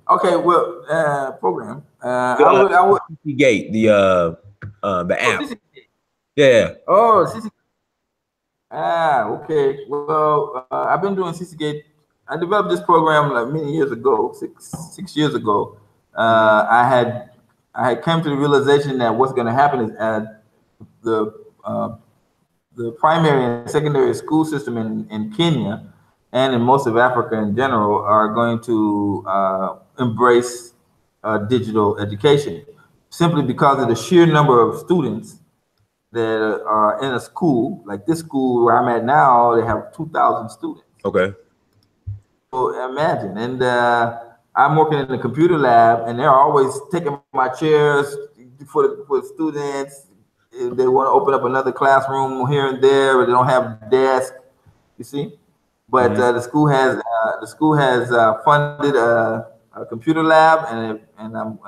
Okay, well, program. I would Gate the app. Yeah. Oh, CC. Okay. Well, I've been doing CC Gate. I developed this program like many years ago, six years ago. I had come to the realization that what's going to happen is the primary and secondary school system in Kenya and in most of Africa in general are going to embrace digital education simply because of the sheer number of students that are in a school like this school where I'm at now. They have 2,000 students. Okay. So imagine, and I'm working in the computer lab, and they're always taking my chairs for the students. If they want to open up another classroom here and there, or they don't have desk, you see. But the school has funded a computer lab, and I'm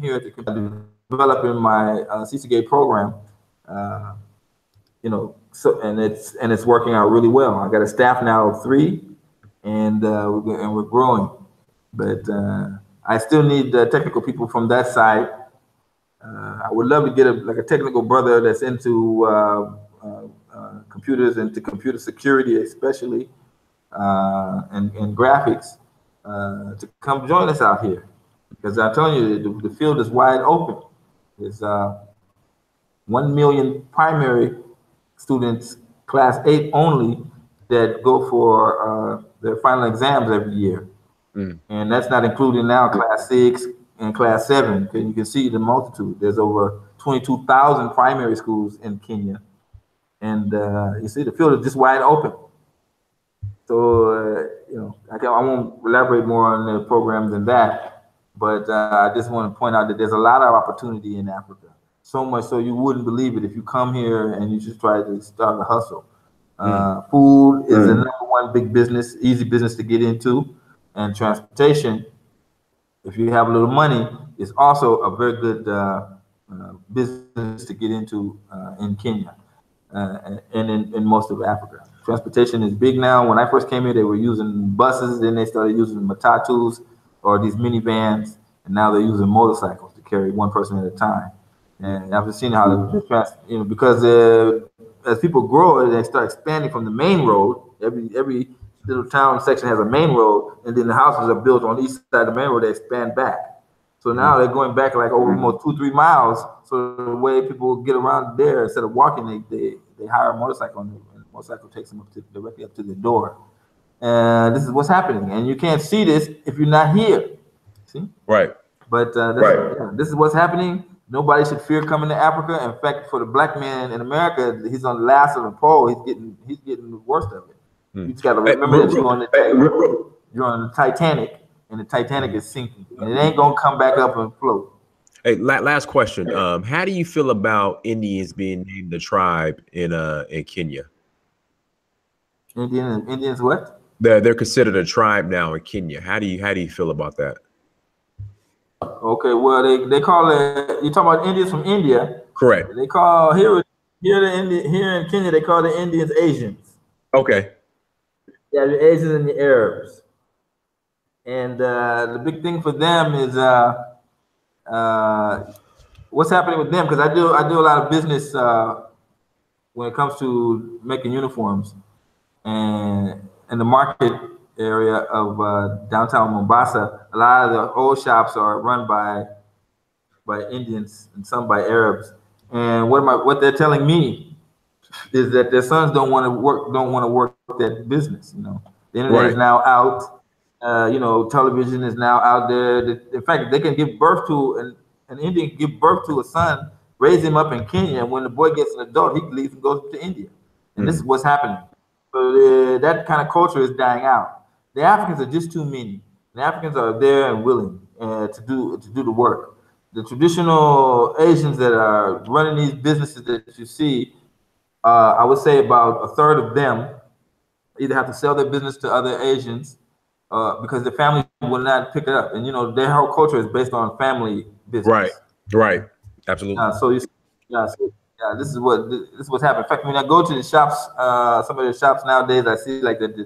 here at the computer developing my CCGA program. Uh, so and it's working out really well. I got a staff now of 3, and we're growing. But I still need technical people from that side. I would love to get a technical brother that's into computers, into computer security, especially, and graphics, to come join us out here. Because I'm telling you, the field is wide open. There's 1 million primary students, class 8 only, that go for their final exams every year. And that's not including now class 6 and class 7. And you can see the multitude. There's over 22,000 primary schools in Kenya. And you see the field is just wide open. So, I won't elaborate more on the program than that, but I just want to point out that there's a lot of opportunity in Africa. So much so you wouldn't believe it if you come here and you just try to start a hustle. Food is the #1 big business, easy business to get into, and transportation, if you have a little money, is also a very good business to get into in Kenya and in most of Africa. Transportation is big now. When I first came here, they were using buses, then they started using matatus or these minivans, and now they're using motorcycles to carry one person at a time. And I've seen how because as people grow, they start expanding from the main road. Every little town section has a main road, and then the houses are built on each side of the main road. They expand back. So now they're going back like over almost 2-3 miles. So the way people get around there, instead of walking, they hire a motorcycle, and the motorcycle takes them directly up to the door. This is what's happening, and you can't see this if you're not here. See? Right. But this is what's happening. Nobody should fear coming to Africa. In fact, for the black man in America, he's on the last of the pole. He's getting the worst of it. You just got to remember that you're on the Titanic, and the Titanic is sinking, and it ain't gonna come back up and float. Hey, last question. How do you feel about Indians being named the tribe in Kenya? Indians what? They're considered a tribe now in Kenya. How do you feel about that? Okay, well they call it. You talking about Indians from India? Correct. They call here in Kenya they call the Indians Asians. Okay. Yeah, the Asians and the Arabs. And the big thing for them is what's happening with them, because I do a lot of business when it comes to making uniforms, and in the market area of downtown Mombasa, a lot of the old shops are run by Indians and some by Arabs. And what they're telling me is that their sons don't want to work that business. The internet is now out. Television is now out there. In fact, they can give birth to an Indian can give birth to a son, raise him up in Kenya, and when the boy gets an adult, he leaves and goes to India. And this is what's happening. So that kind of culture is dying out. The Africans are just too many. The Africans are there and willing to do the work. The traditional Asians that are running these businesses that you see, I would say about 1/3 of them either have to sell their business to other Asians because the family will not pick it up. And their whole culture is based on family business. Right. Absolutely. This is what's happening. In fact, when I go to the shops, some of the shops nowadays, I see like they're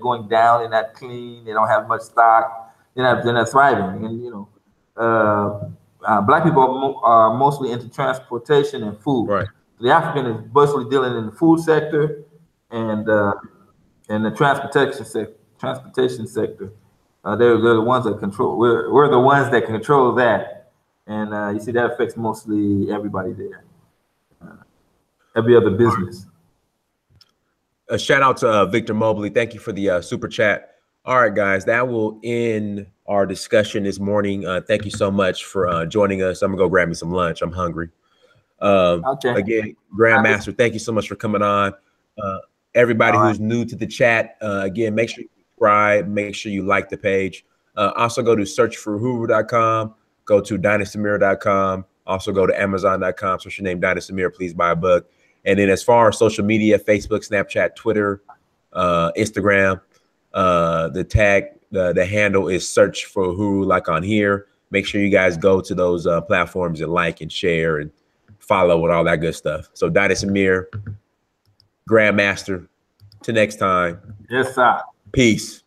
going down. They're not clean. They don't have much stock. They're not thriving. And black people are mostly into transportation and food. Right. The African is mostly dealing in the food sector and the transportation sector. They're the ones that control. We're the ones that control that, and you see that affects mostly everybody there. Every other business. A shout out to Victor Mobley. Thank you for the super chat. All right, guys, that will end our discussion this morning. Thank you so much for joining us. I'm gonna go grab me some lunch. I'm hungry. Okay. Again, Grandmaster, thank you so much for coming on. Everybody All right. who's new to the chat, again, make sure you subscribe, make sure you like the page. Also go to searchforhuru.com, go to dynastymirror.com, also go to amazon.com, search your name Dynasty Mirror, please buy a book. And then as far as social media, Facebook, Snapchat, Twitter, Instagram, the handle is search for Huru, like on here. Make sure you guys go to those platforms and like and share and follow and all that good stuff. So Dynasty Mirror, Grandmaster, till next time. Yes, sir. Peace.